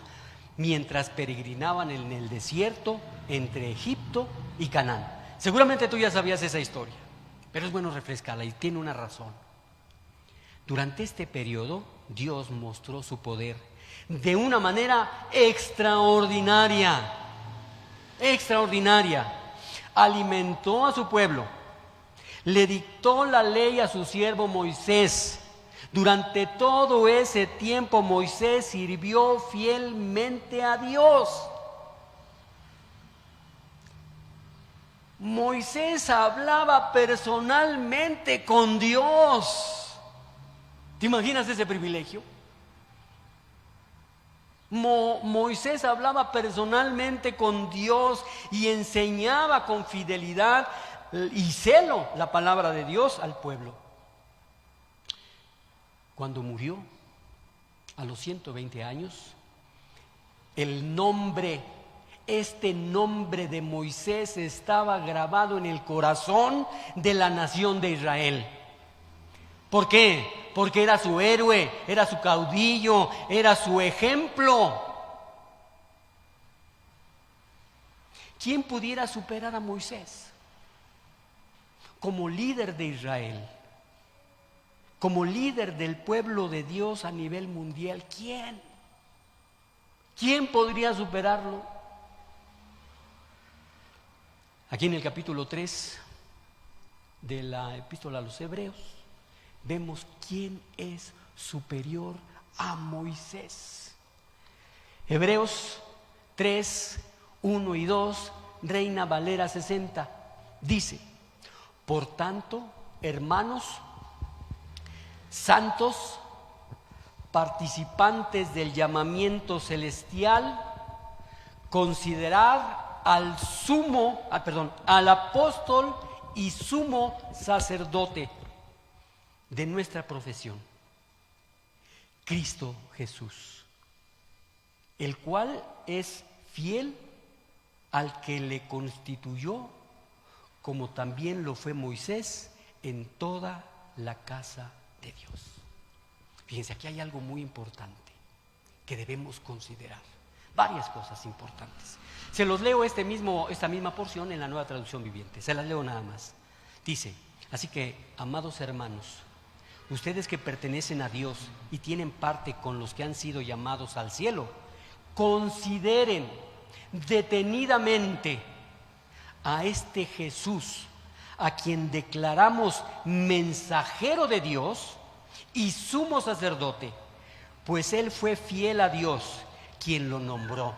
mientras peregrinaban en el desierto entre Egipto y Canaán. Seguramente tú ya sabías esa historia, pero es bueno refrescarla y tiene una razón. Durante este periodo, Dios mostró su poder de una manera extraordinaria. Alimentó a su pueblo, le dictó la ley a su siervo Moisés. Durante todo ese tiempo Moisés sirvió fielmente a Dios. Moisés hablaba personalmente con Dios. ¿Te imaginas ese privilegio? Moisés hablaba personalmente con Dios y enseñaba con fidelidad y celo la palabra de Dios al pueblo. Cuando murió, a los 120 años, el nombre, este nombre de Moisés estaba grabado en el corazón de la nación de Israel. ¿Por qué? Porque era su héroe, era su caudillo, era su ejemplo. ¿Quién pudiera superar a Moisés como líder de Israel? Como líder del pueblo de Dios a nivel mundial. ¿Quién? ¿Quién podría superarlo? Aquí en el capítulo 3 de la epístola a los Hebreos vemos quién es superior a Moisés. Hebreos 3, 1 y 2, Reina Valera 60, dice: por tanto, hermanos santos, participantes del llamamiento celestial, considerad al apóstol y sumo sacerdote de nuestra profesión, Cristo Jesús, el cual es fiel al que le constituyó, como también lo fue Moisés en toda la casa de Dios. Fíjense, aquí hay algo muy importante que debemos considerar. Varias cosas importantes. Se los leo esta misma porción en la Nueva Traducción Viviente. Se las leo nada más. Dice: así que, amados hermanos, ustedes que pertenecen a Dios y tienen parte con los que han sido llamados al cielo, consideren detenidamente a este Jesús, a quien declaramos mensajero de Dios y sumo sacerdote, pues él fue fiel a Dios, quien lo nombró,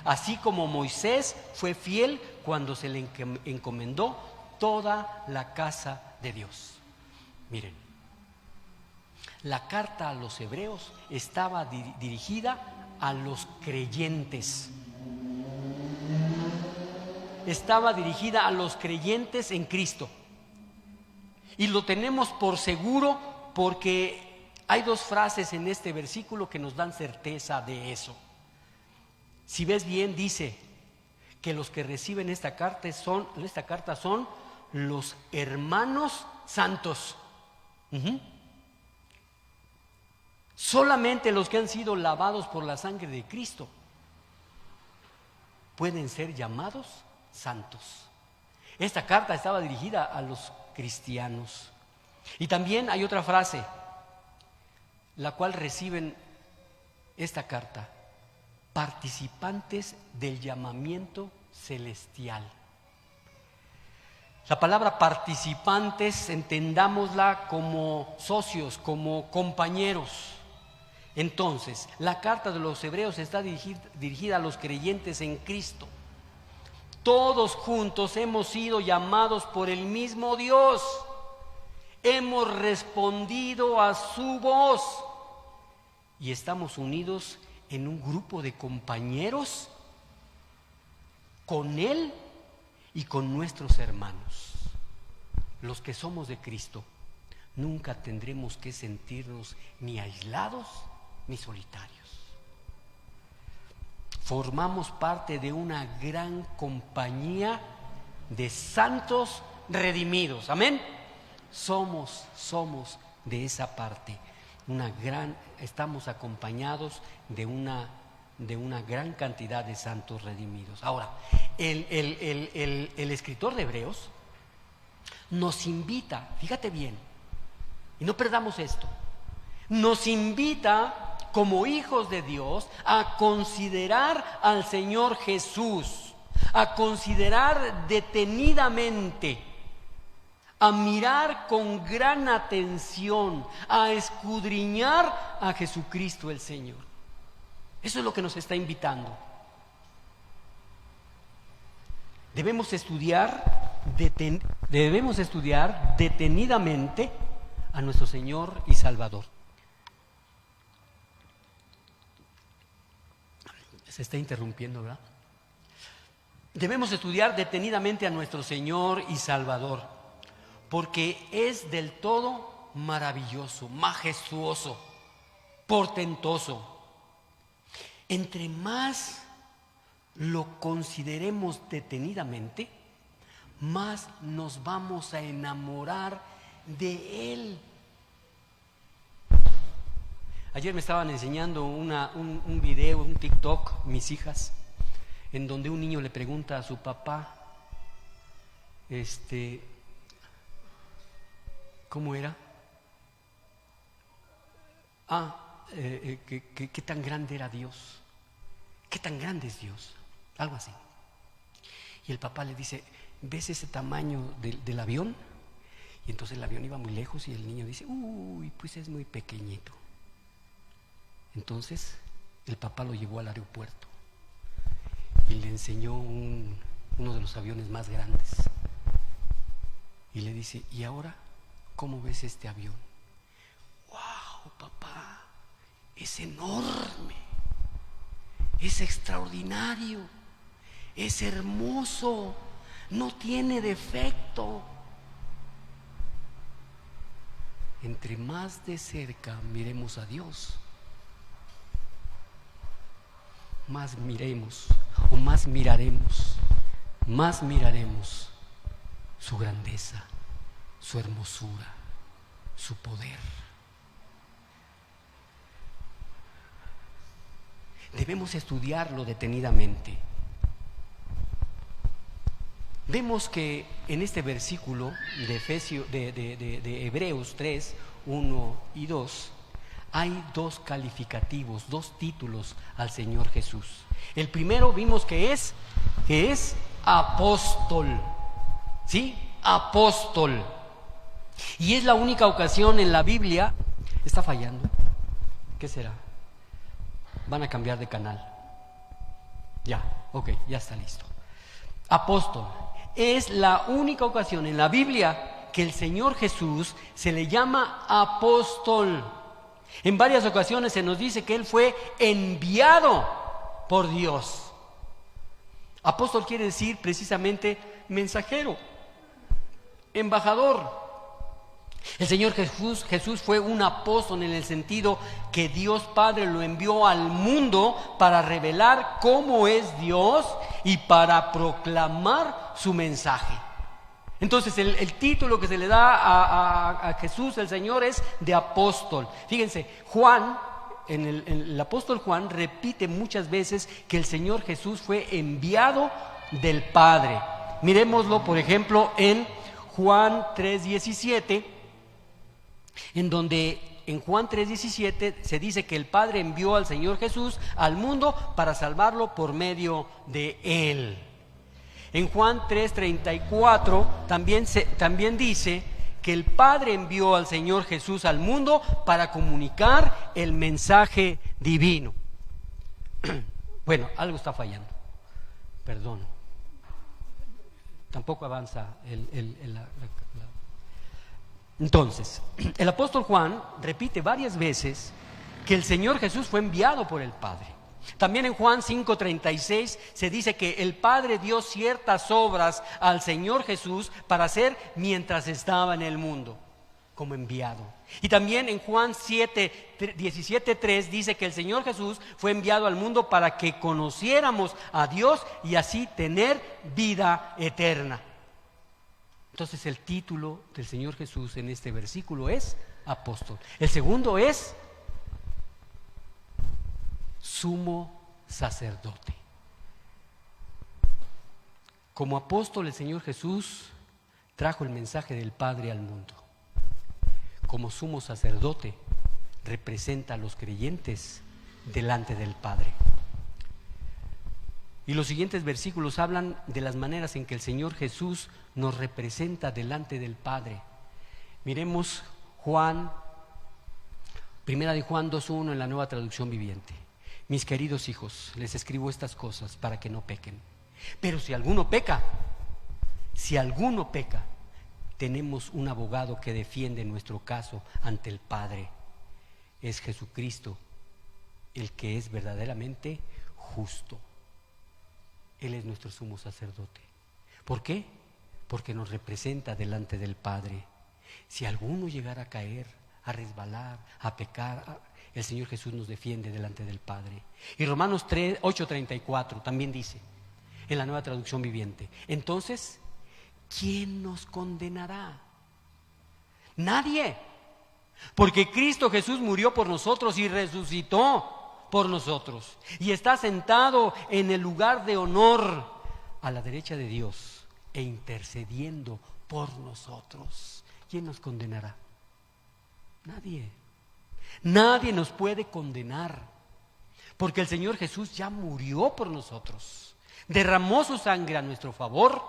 así como Moisés fue fiel cuando se le encomendó toda la casa de Dios. Miren, la carta a los hebreos estaba dirigida a los creyentes. Estaba dirigida a los creyentes en Cristo. Y lo tenemos por seguro porque hay dos frases en este versículo que nos dan certeza de eso. Si ves bien, dice que los que reciben esta carta son los hermanos santos. Solamente los que han sido lavados por la sangre de Cristo pueden ser llamados santos. Esta carta estaba dirigida a los cristianos. Y también hay otra frase, la cual reciben esta carta: participantes del llamamiento celestial. La palabra participantes, entendámosla como socios, como compañeros. Entonces, la carta de los hebreos está dirigida a los creyentes en Cristo. Todos juntos hemos sido llamados por el mismo Dios. Hemos respondido a su voz y estamos unidos en un grupo de compañeros con Él y con nuestros hermanos. Los que somos de Cristo nunca tendremos que sentirnos ni aislados ni solitarios. Formamos parte de una gran compañía de santos redimidos. Amén. Somos de esa parte. Estamos acompañados de una gran cantidad de santos redimidos. Ahora, el escritor de Hebreos nos invita, fíjate bien, y no perdamos esto, nos invita como hijos de Dios a considerar al Señor Jesús, a considerar detenidamente, a mirar con gran atención, a escudriñar a Jesucristo el Señor. Eso es lo que nos está invitando. Debemos estudiar detenidamente a nuestro Señor y Salvador. Se está interrumpiendo, ¿verdad? Debemos estudiar detenidamente a nuestro Señor y Salvador, porque es del todo maravilloso, majestuoso. portentoso. Entre más lo consideremos detenidamente, más nos vamos a enamorar de Él. Ayer me estaban enseñando un video, un TikTok, mis hijas, en donde un niño le pregunta a su papá, ¿cómo era? ¿Qué tan grande era Dios? ¿Qué tan grande es Dios? Algo así. Y el papá le dice, ¿ves ese tamaño del avión? Y entonces el avión iba muy lejos y el niño dice, uy, pues es muy pequeñito. Entonces el papá lo llevó al aeropuerto y le enseñó uno de los aviones más grandes. Y le dice, ¿y ahora cómo ves este avión? ¡Wow, papá! Es enorme, es extraordinario, es hermoso, no tiene defecto. Entre más de cerca miremos a Dios, más miremos o más miraremos su grandeza, su hermosura, su poder. Debemos estudiarlo detenidamente. Vemos que en este versículo de Hebreos 3, 1 y 2, hay dos calificativos, dos títulos al Señor Jesús. El primero vimos que es apóstol, ¿sí? Apóstol. Y es la única ocasión en la Biblia. ¿Está fallando? ¿Qué será? Van a cambiar de canal. Ya, ok, ya está listo. Apóstol. Es la única ocasión en la Biblia que el Señor Jesús se le llama apóstol. En varias ocasiones se nos dice que Él fue enviado por Dios. Apóstol quiere decir precisamente mensajero, embajador. El Señor Jesús fue un apóstol en el sentido que Dios Padre lo envió al mundo para revelar cómo es Dios y para proclamar su mensaje. Entonces el título que se le da a Jesús, el Señor, es de apóstol. Fíjense, Juan, el apóstol Juan repite muchas veces que el Señor Jesús fue enviado del Padre. Miremoslo, por ejemplo, en Juan 3:17, en donde en Juan 3:17 se dice que el Padre envió al Señor Jesús al mundo para salvarlo por medio de Él. En Juan 3:34 también dice que el Padre envió al Señor Jesús al mundo para comunicar el mensaje divino. Bueno, algo está fallando, perdón. Tampoco avanza Entonces, el apóstol Juan repite varias veces que el Señor Jesús fue enviado por el Padre. También en Juan 5:36 se dice que el Padre dio ciertas obras al Señor Jesús para hacer mientras estaba en el mundo, como enviado. Y también en Juan 17:3 dice que el Señor Jesús fue enviado al mundo para que conociéramos a Dios y así tener vida eterna. Entonces el título del Señor Jesús en este versículo es apóstol. El segundo es sumo sacerdote. Como apóstol, el Señor Jesús trajo el mensaje del Padre al mundo. Como sumo sacerdote, representa a los creyentes delante del Padre. Y los siguientes versículos hablan de las maneras en que el Señor Jesús nos representa delante del Padre. Miremos Primera de Juan 2:1 en la Nueva Traducción Viviente. Mis queridos hijos, les escribo estas cosas para que no pequen. Pero si alguno peca, tenemos un abogado que defiende nuestro caso ante el Padre. Es Jesucristo, el que es verdaderamente justo. Él es nuestro sumo sacerdote. ¿Por qué? Porque nos representa delante del Padre. Si alguno llegara a caer, a resbalar, a pecar, el Señor Jesús nos defiende delante del Padre. Y Romanos 8:34 también dice, en la Nueva Traducción Viviente, entonces, ¿quién nos condenará? Nadie, porque Cristo Jesús murió por nosotros y resucitó por nosotros, y está sentado en el lugar de honor a la derecha de Dios e intercediendo por nosotros. ¿Quién nos condenará? Nadie. Nadie nos puede condenar, porque el Señor Jesús ya murió por nosotros, derramó su sangre a nuestro favor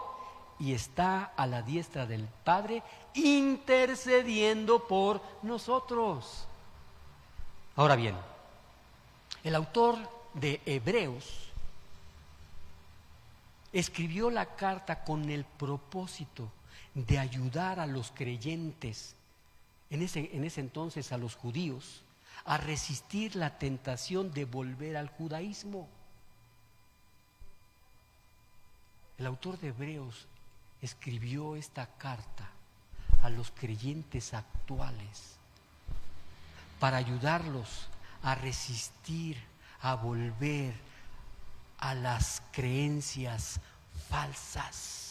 y está a la diestra del Padre intercediendo por nosotros. Ahora bien, el autor de Hebreos escribió la carta con el propósito de ayudar a los creyentes, en ese entonces a los judíos, a resistir la tentación de volver al judaísmo. El autor de Hebreos escribió esta carta a los creyentes actuales para ayudarlos a resistir, a volver a las creencias falsas.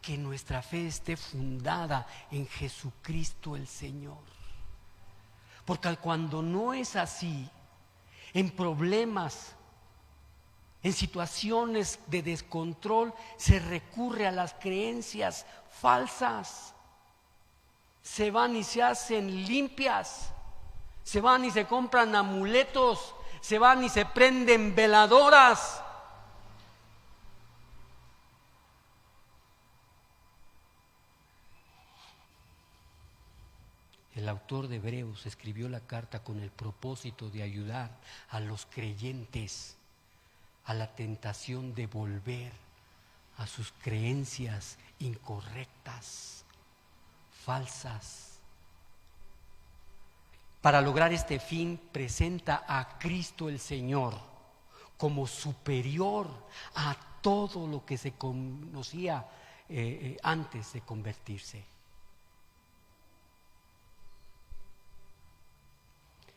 Que nuestra fe esté fundada en Jesucristo el Señor. Porque cuando no es así, en problemas, en situaciones de descontrol, se recurre a las creencias falsas. Se van y se hacen limpias, se van y se compran amuletos, se van y se prenden veladoras. El autor de Hebreos escribió la carta con el propósito de ayudar a los creyentes a la tentación de volver a sus creencias incorrectas, falsas. Para lograr este fin, presenta a Cristo el Señor como superior a todo lo que se conocía antes de convertirse.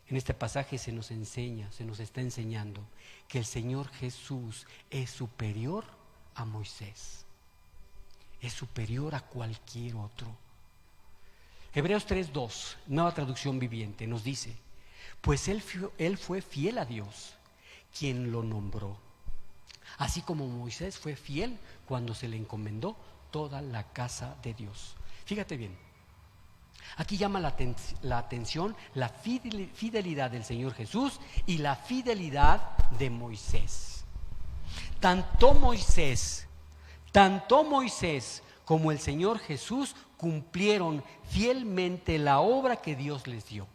En este pasaje se nos está enseñando que el Señor Jesús es superior a Moisés, es superior a cualquier otro. Hebreos 3:2, Nueva Traducción Viviente, nos dice, pues él fue fiel a Dios, quien lo nombró, así como Moisés fue fiel cuando se le encomendó toda la casa de Dios. Fíjate bien. Aquí llama la atención la fidelidad del Señor Jesús y la fidelidad de Moisés. Tanto Moisés como el Señor Jesús cumplieron fielmente la obra que Dios les dio.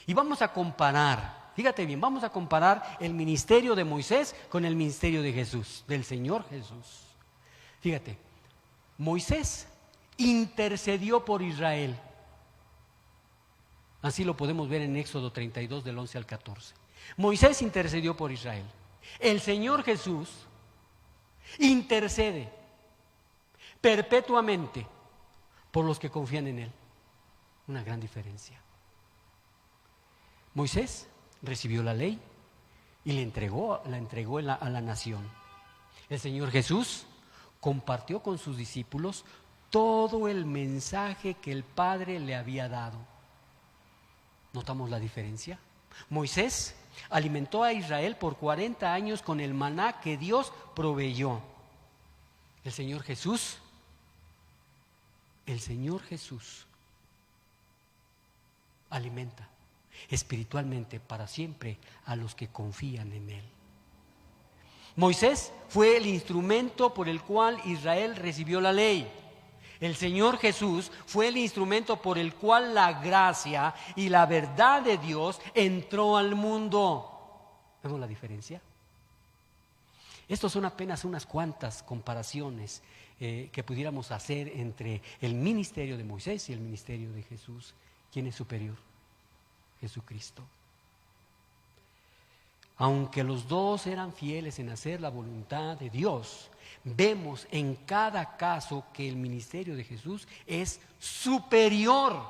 Y vamos a comparar, fíjate bien, vamos a comparar el ministerio de Moisés con el ministerio de Jesús, del Señor Jesús. Fíjate, Moisés intercedió por Israel. Así lo podemos ver en Éxodo 32 del 11 al 14. Moisés intercedió por Israel. El Señor Jesús intercede perpetuamente por los que confían en Él. Una gran diferencia. Moisés recibió la ley y la entregó a la nación. El Señor Jesús compartió con sus discípulos todo el mensaje que el Padre le había dado. ¿Notamos la diferencia? Moisés alimentó a Israel por 40 años con el maná que Dios proveyó. El Señor Jesús alimenta espiritualmente para siempre a los que confían en Él. Moisés fue el instrumento por el cual Israel recibió la ley. El Señor Jesús fue el instrumento por el cual la gracia y la verdad de Dios entró al mundo. ¿Vemos la diferencia? Estos son apenas unas cuantas comparaciones que pudiéramos hacer entre el ministerio de Moisés y el ministerio de Jesús. ¿Quién es superior? Jesucristo. Aunque los dos eran fieles en hacer la voluntad de Dios, vemos en cada caso que el ministerio de Jesús es superior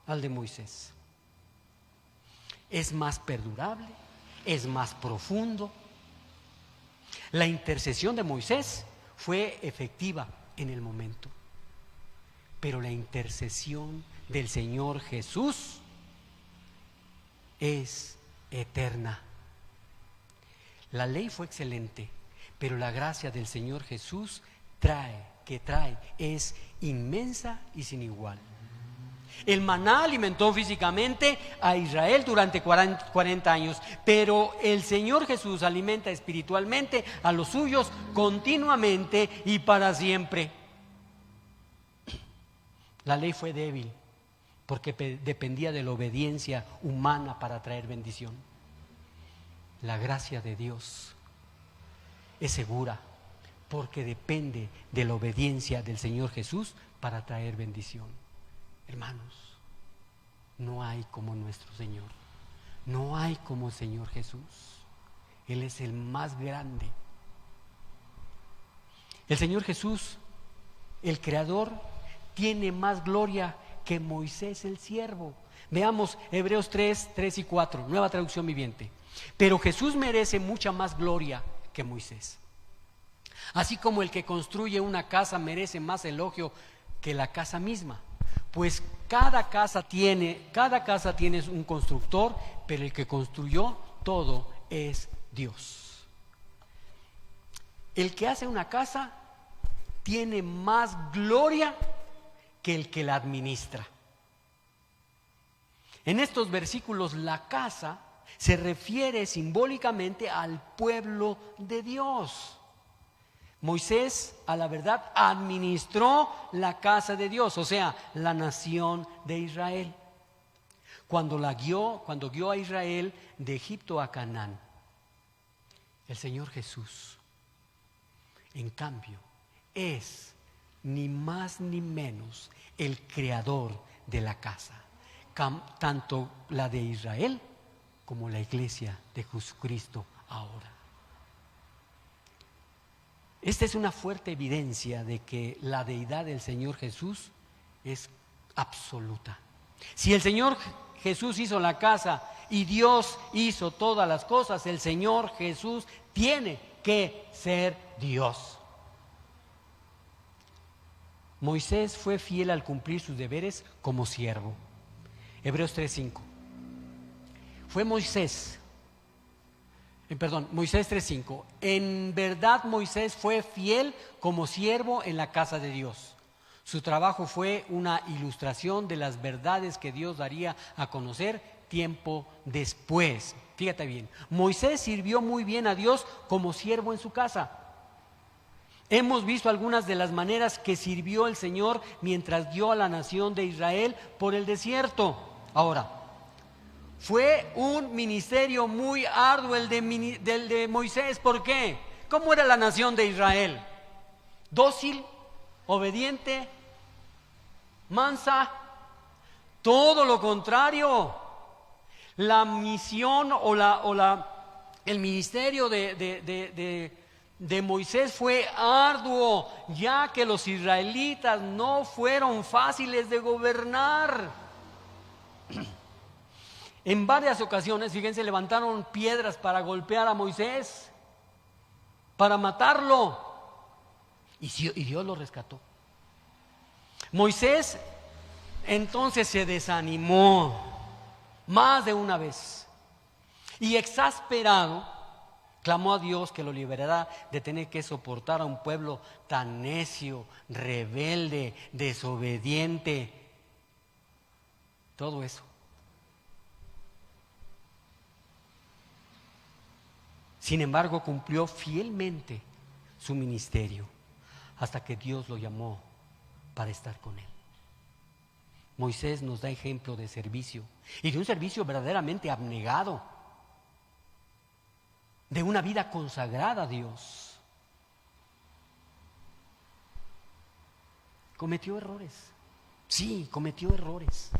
al de Moisés. Es más perdurable, es más profundo. La intercesión de Moisés fue efectiva en el momento, pero la intercesión del Señor Jesús es eterna. La ley fue excelente, pero la gracia del Señor Jesús es inmensa y sin igual. El maná alimentó físicamente a Israel durante 40 años, pero el Señor Jesús alimenta espiritualmente a los suyos continuamente y para siempre. La ley fue débil porque dependía de la obediencia humana para traer bendición. La gracia de Dios es segura porque depende de la obediencia del Señor Jesús para traer bendición. Hermanos, no hay como nuestro Señor, no hay como el Señor Jesús. Él es el más grande. El Señor Jesús, el Creador, tiene más gloria que Moisés el siervo. Veamos Hebreos 3 y 4, Nueva Traducción Viviente. Pero Jesús merece mucha más gloria que Moisés. Así como el que construye una casa merece más elogio que la casa misma. Pues cada casa tiene un constructor, pero el que construyó todo es Dios. El que hace una casa tiene más gloria que el que la administra. En estos versículos, la casa se refiere simbólicamente al pueblo de Dios. Moisés, a la verdad, administró la casa de Dios, o sea, la nación de Israel. Cuando guió a Israel de Egipto a Canaán. El Señor Jesús, en cambio, es ni más ni menos el creador de la casa, tanto la de Israel como la iglesia de Jesucristo ahora. Esta es una fuerte evidencia de que la deidad del Señor Jesús es absoluta. Si el Señor Jesús hizo la casa y Dios hizo todas las cosas, el Señor Jesús tiene que ser Dios. Moisés fue fiel al cumplir sus deberes como siervo. Hebreos 3:5. Moisés 3:5. En verdad Moisés fue fiel como siervo en la casa de Dios. Su trabajo fue una ilustración de las verdades que Dios daría a conocer tiempo después. Fíjate bien, Moisés sirvió muy bien a Dios como siervo en su casa. Hemos visto algunas de las maneras que sirvió el Señor mientras guió a la nación de Israel por el desierto. Ahora, fue un ministerio muy arduo el de Moisés. ¿Por qué? ¿Cómo era la nación de Israel? ¿Dócil? ¿Obediente? ¿Mansa? Todo lo contrario. La misión el ministerio de Moisés fue arduo, ya que los israelitas no fueron fáciles de gobernar. En varias ocasiones, fíjense, levantaron piedras para golpear a Moisés, para matarlo, y Dios lo rescató. Moisés entonces se desanimó más de una vez y exasperado clamó a Dios que lo liberara de tener que soportar a un pueblo tan necio, rebelde, desobediente, todo eso. Sin embargo, cumplió fielmente su ministerio hasta que Dios lo llamó para estar con él. Moisés nos da ejemplo de servicio, y de un servicio verdaderamente abnegado, de una vida consagrada a Dios. Cometió errores, sí, cometió errores,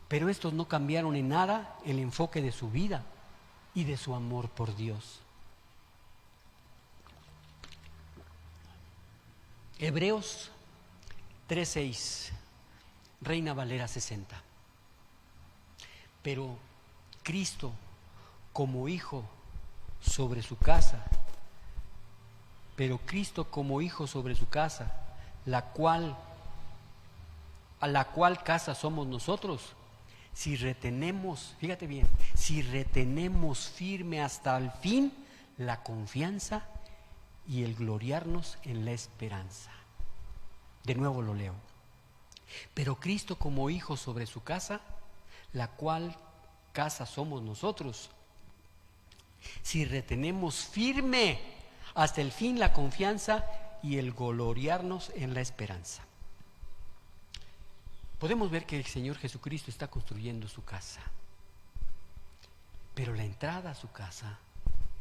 pero estos no cambiaron en nada el enfoque de su vida y de su amor por Dios. Hebreos 3:6, Reina Valera 60. Pero Cristo como hijo sobre su casa, a la cual casa somos nosotros, si retenemos, fíjate bien, si retenemos firme hasta el fin la confianza y el gloriarnos en la esperanza. De nuevo lo leo. Pero Cristo como hijo sobre su casa, la cual casa somos nosotros, si retenemos firme hasta el fin la confianza y el gloriarnos en la esperanza. Podemos ver que el Señor Jesucristo está construyendo su casa, pero la entrada a su casa,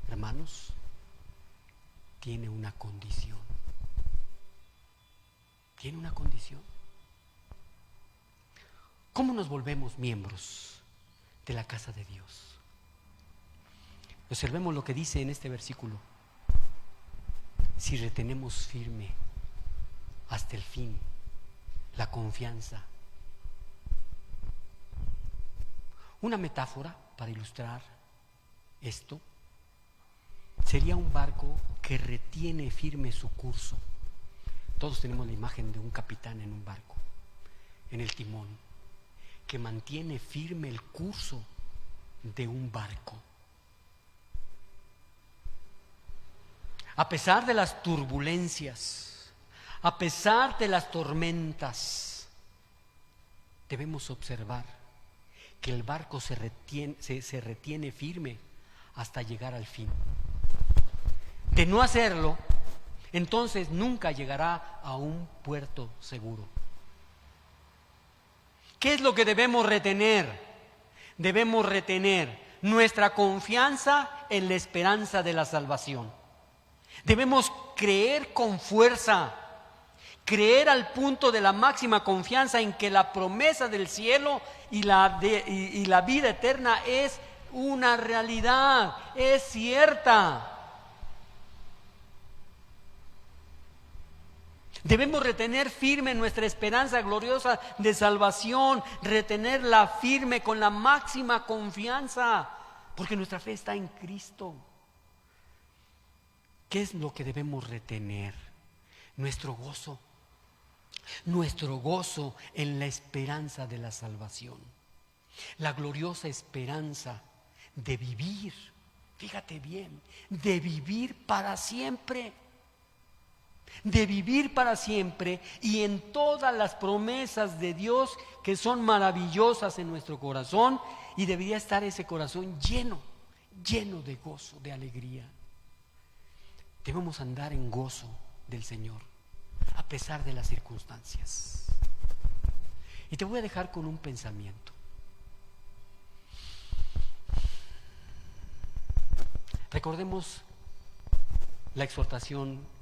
hermanos, tiene una condición. Tiene una condición. ¿Cómo nos volvemos miembros de la casa de Dios? Observemos lo que dice en este versículo. Si retenemos firme hasta el fin la confianza. Una metáfora para ilustrar esto sería un barco que retiene firme su curso. Todos tenemos la imagen de un capitán en un barco, en el timón, que mantiene firme el curso de un barco. A pesar de las turbulencias, a pesar de las tormentas, debemos observar que el barco se retiene firme hasta llegar al fin. De no hacerlo, entonces nunca llegará a un puerto seguro. ¿Qué es lo que debemos retener? Debemos retener nuestra confianza en la esperanza de la salvación. Debemos creer con fuerza, creer al punto de la máxima confianza en que la promesa del cielo y la vida eterna es una realidad, es cierta. Debemos retener firme nuestra esperanza gloriosa de salvación, retenerla firme con la máxima confianza, porque nuestra fe está en Cristo. ¿Qué es lo que debemos retener? Nuestro gozo en la esperanza de la salvación, la gloriosa esperanza de vivir, fíjate bien, de vivir para siempre. De vivir para siempre y en todas las promesas de Dios que son maravillosas en nuestro corazón, y debería estar ese corazón lleno de gozo, de alegría. Debemos andar en gozo del Señor a pesar de las circunstancias. Y te voy a dejar con un pensamiento. Recordemos la exhortación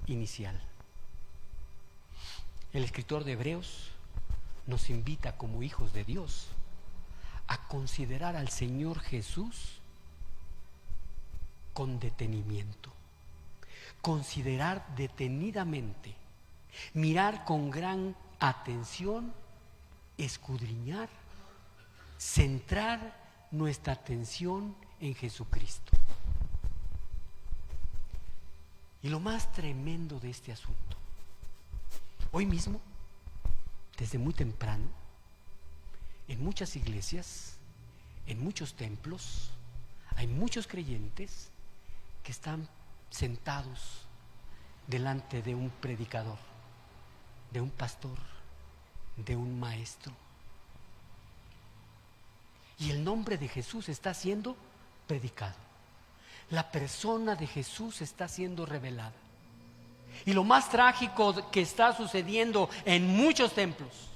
inicial. El escritor de Hebreos nos invita como hijos de Dios a considerar al Señor Jesús con detenimiento, considerar detenidamente, mirar con gran atención, escudriñar, centrar nuestra atención en Jesucristo. Y lo más tremendo de este asunto, hoy mismo, desde muy temprano, en muchas iglesias, en muchos templos, hay muchos creyentes que están sentados delante de un predicador, de un pastor, de un maestro. Y el nombre de Jesús está siendo predicado. La persona de Jesús está siendo revelada. Y lo más trágico que está sucediendo en muchos templos,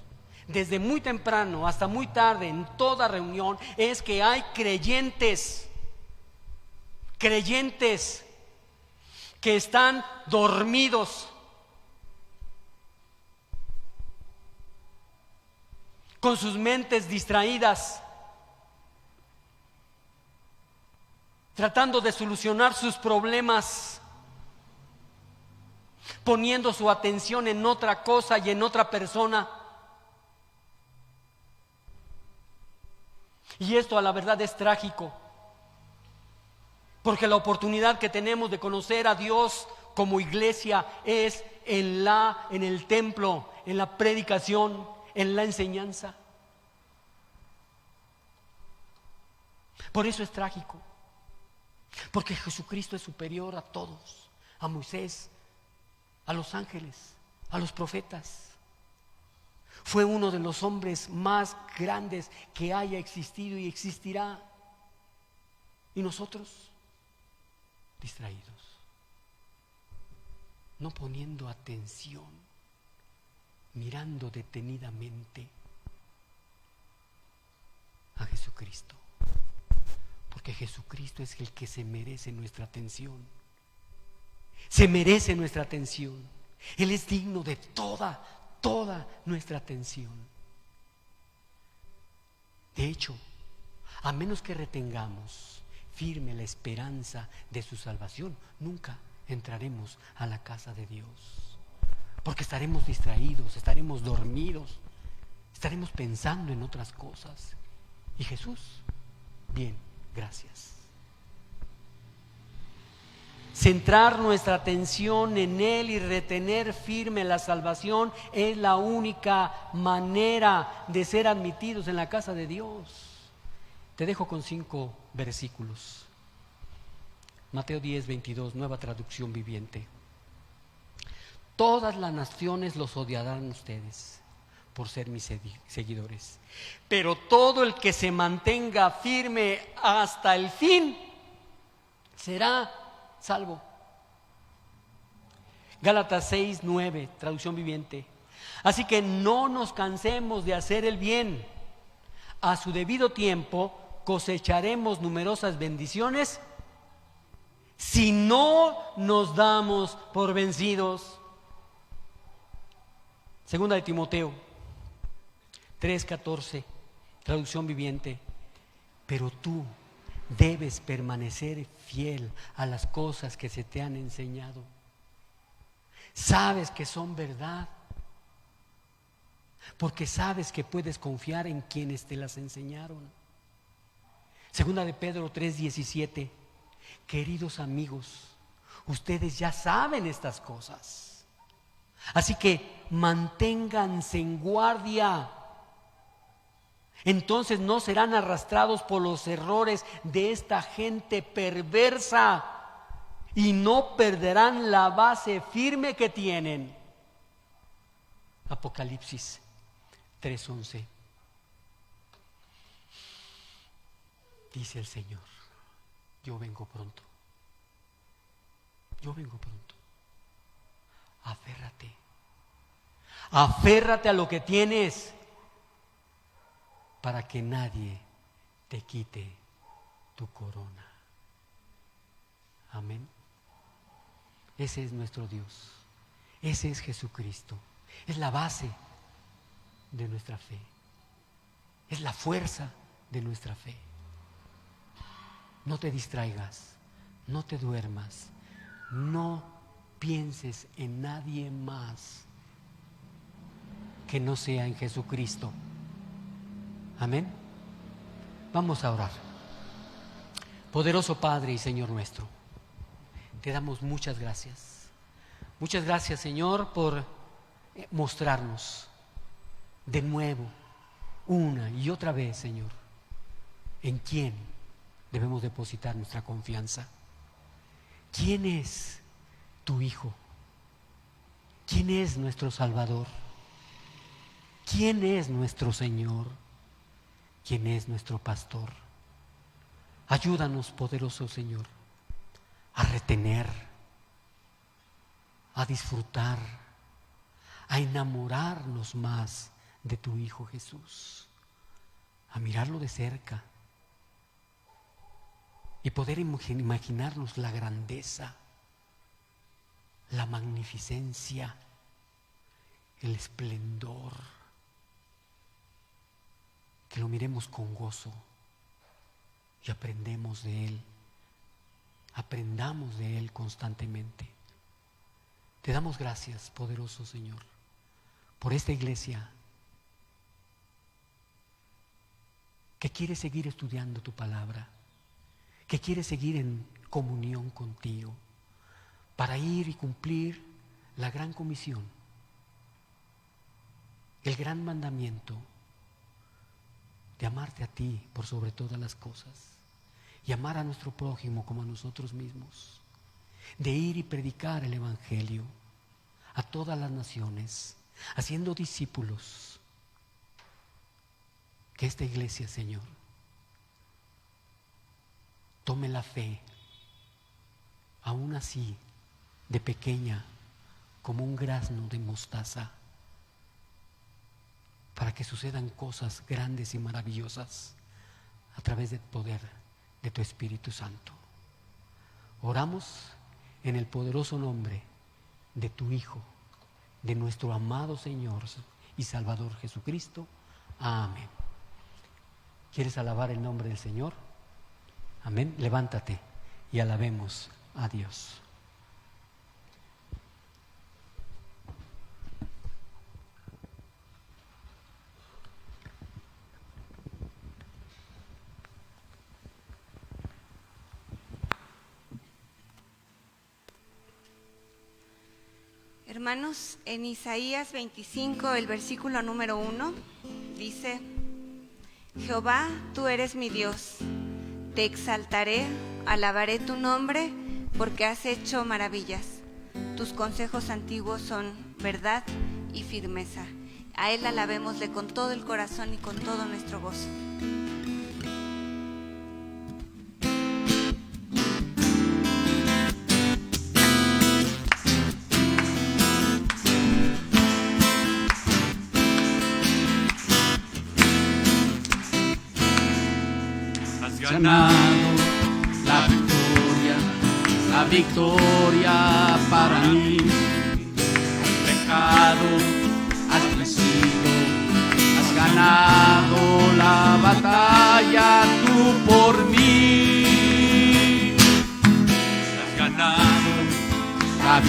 desde muy temprano hasta muy tarde, en toda reunión, es que hay creyentes que están dormidos, con sus mentes distraídas, tratando de solucionar sus problemas, poniendo su atención en otra cosa y en otra persona. Y esto a la verdad es trágico, porque la oportunidad que tenemos de conocer a Dios como iglesia es en el templo, en la predicación, en la enseñanza. Por eso es trágico, porque Jesucristo es superior a todos, a Moisés, a los ángeles, a los profetas. Fue uno de los hombres más grandes que haya existido y existirá. Y nosotros, distraídos, no poniendo atención, mirando detenidamente a Jesucristo. Porque Jesucristo es el que se merece nuestra atención. Se merece nuestra atención. Él es digno de toda nuestra atención. De hecho, a menos que retengamos firme la esperanza de su salvación, nunca entraremos a la casa de Dios. Porque estaremos distraídos, estaremos dormidos, estaremos pensando en otras cosas. Y Jesús, bien, gracias. Centrar nuestra atención en Él y retener firme la salvación es la única manera de ser admitidos en la casa de Dios. Te dejo con 5 versículos. Mateo 10:22, Nueva Traducción Viviente. Todas las naciones los odiarán ustedes por ser mis seguidores, pero todo el que se mantenga firme hasta el fin será salvo. Gálatas 6:9, Traducción Viviente. Así que no nos cansemos de hacer el bien. A su debido tiempo cosecharemos numerosas bendiciones si no nos damos por vencidos. Segunda de Timoteo 3:14, Traducción Viviente. Pero tú debes permanecer fiel a las cosas que se te han enseñado. Sabes que son verdad, porque sabes que puedes confiar en quienes te las enseñaron. Segunda de Pedro 3:17. Queridos amigos, ustedes ya saben estas cosas, así que manténganse en guardia. Entonces no serán arrastrados por los errores de esta gente perversa y no perderán la base firme que tienen. Apocalipsis 3:11. Dice el Señor: yo vengo pronto. Yo vengo pronto. Aférrate. Aférrate a lo que tienes, para que nadie te quite tu corona. Amén. Ese es nuestro Dios. Ese es Jesucristo. Es la base de nuestra fe. Es la fuerza de nuestra fe. No te distraigas, no te duermas, no pienses en nadie más que no sea en Jesucristo. Amén. Vamos a orar. Poderoso Padre y Señor nuestro, te damos muchas gracias. Muchas gracias, Señor, por mostrarnos de nuevo, una y otra vez, Señor, en quién debemos depositar nuestra confianza. ¿Quién es tu Hijo? ¿Quién es nuestro Salvador? ¿Quién es nuestro Señor? ¿Quién es nuestro Pastor? Ayúdanos, poderoso Señor, a retener, a disfrutar, a enamorarnos más de tu Hijo Jesús, a mirarlo de cerca y poder imaginarnos la grandeza, la magnificencia, el esplendor, que lo miremos con gozo y aprendamos de Él constantemente. Te damos gracias, poderoso Señor, por esta iglesia que quiere seguir estudiando tu palabra, que quiere seguir en comunión contigo para ir y cumplir la gran comisión, el gran mandamiento de amarte a ti por sobre todas las cosas y amar a nuestro prójimo como a nosotros mismos, de ir y predicar el evangelio a todas las naciones, haciendo discípulos. Que esta iglesia, Señor, tome la fe, aún así de pequeña, como un grazno de mostaza, para que sucedan cosas grandes y maravillosas a través del poder de tu Espíritu Santo. Oramos en el poderoso nombre de tu Hijo, de nuestro amado Señor y Salvador Jesucristo. Amén. ¿Quieres alabar el nombre del Señor? Amén. Levántate y alabemos a Dios. Hermanos, en Isaías 25, el versículo número 1, dice: Jehová, tú eres mi Dios, te exaltaré, alabaré tu nombre, porque has hecho maravillas. Tus consejos antiguos son verdad y firmeza. A Él alabémosle con todo el corazón y con todo nuestro gozo. Ganado la victoria para mí. El pecado has vencido, has ganado la batalla tú por mí. Has ganado la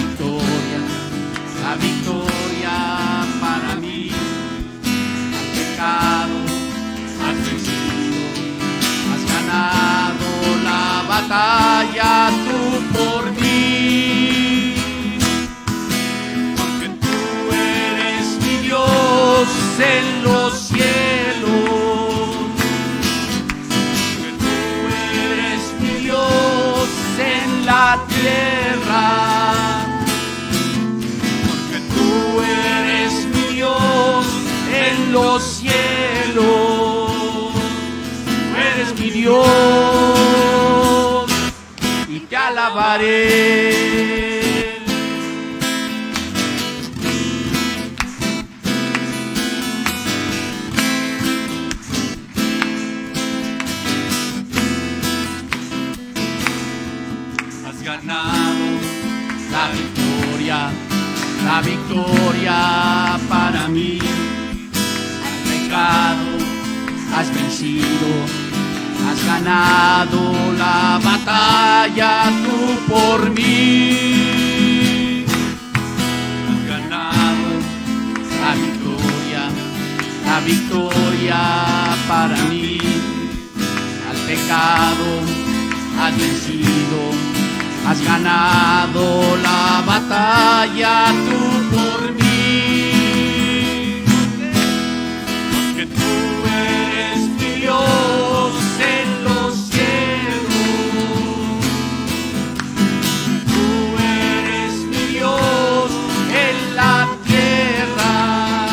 victoria para mí. El pecado has vencido, ganado la batalla tú por mí, porque tú eres mi Dios en los cielos, porque tú eres mi Dios en la tierra, porque tú eres mi Dios en los cielos. Eres mi Dios y te alabaré. Has ganado la victoria para mí. Al pecado has vencido. Has ganado la batalla tú por mí. Has ganado la victoria para mí. Al pecado has vencido. Has ganado la batalla tú por mí. Porque tú eres mi Dios en los cielos, tú eres mi Dios en la tierra,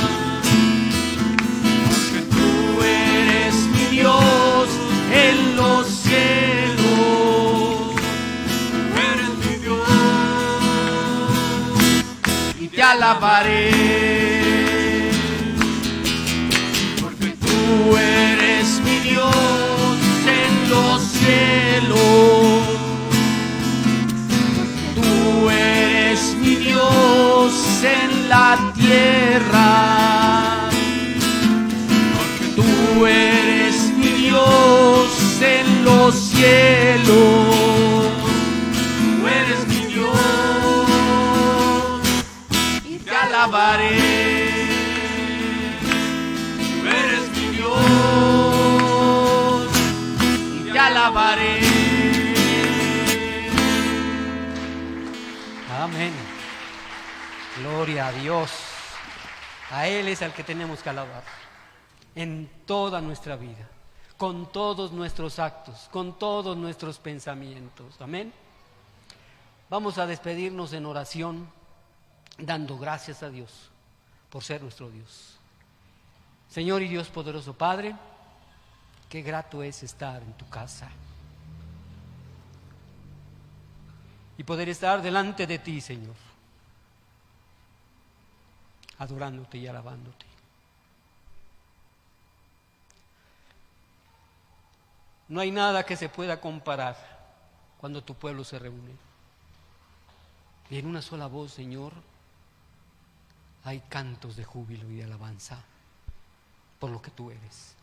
porque tú eres mi Dios en los cielos, tú eres mi Dios y te alabaré, porque tú eres mi Dios en los cielos, tú eres mi Dios en la tierra, porque tú eres mi Dios en los cielos, tú eres mi Dios alabaré. Tú eres mi Dios, y te alabaré. Amén. Gloria a Dios. A Él es al que tenemos que alabar en toda nuestra vida, con todos nuestros actos, con todos nuestros pensamientos. Amén. Vamos a despedirnos en oración, dando gracias a Dios por ser nuestro Dios. Señor y Dios poderoso Padre, qué grato es estar en tu casa y poder estar delante de ti, Señor, adorándote y alabándote. No hay nada que se pueda comparar cuando tu pueblo se reúne. Y en una sola voz, Señor, hay cantos de júbilo y de alabanza por lo que tú eres.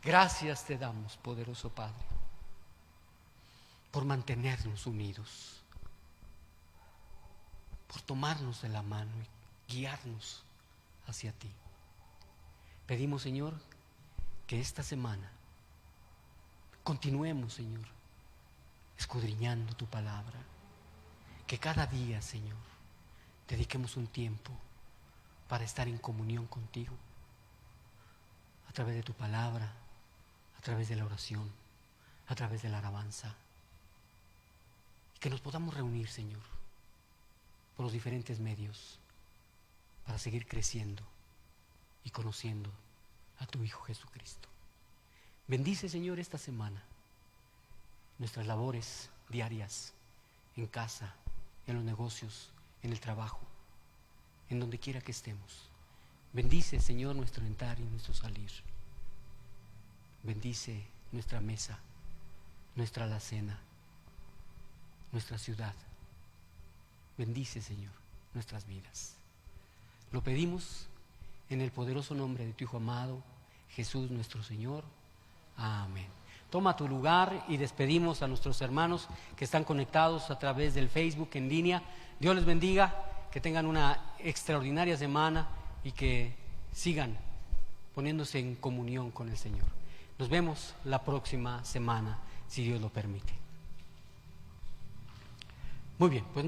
Gracias te damos, poderoso Padre, por mantenernos unidos, por tomarnos de la mano y guiarnos hacia ti. Pedimos, Señor, que esta semana continuemos, Señor, escudriñando tu palabra, que cada día, Señor, dediquemos un tiempo para estar en comunión contigo, a través de tu palabra, a través de la oración, a través de la alabanza, y que nos podamos reunir, Señor, por los diferentes medios, para seguir creciendo y conociendo a tu Hijo Jesucristo. Bendice, Señor, esta semana nuestras labores diarias, en casa, en los negocios, en el trabajo, en donde quiera que estemos. Bendice, Señor, nuestro entrar y nuestro salir. Bendice nuestra mesa, nuestra alacena, nuestra ciudad. Bendice, Señor, nuestras vidas. Lo pedimos en el poderoso nombre de tu Hijo amado, Jesús nuestro Señor. Amén. Toma tu lugar y despedimos a nuestros hermanos que están conectados a través del Facebook en línea. Dios les bendiga, que tengan una extraordinaria semana y que sigan poniéndose en comunión con el Señor. Nos vemos la próxima semana, si Dios lo permite. Muy bien, pues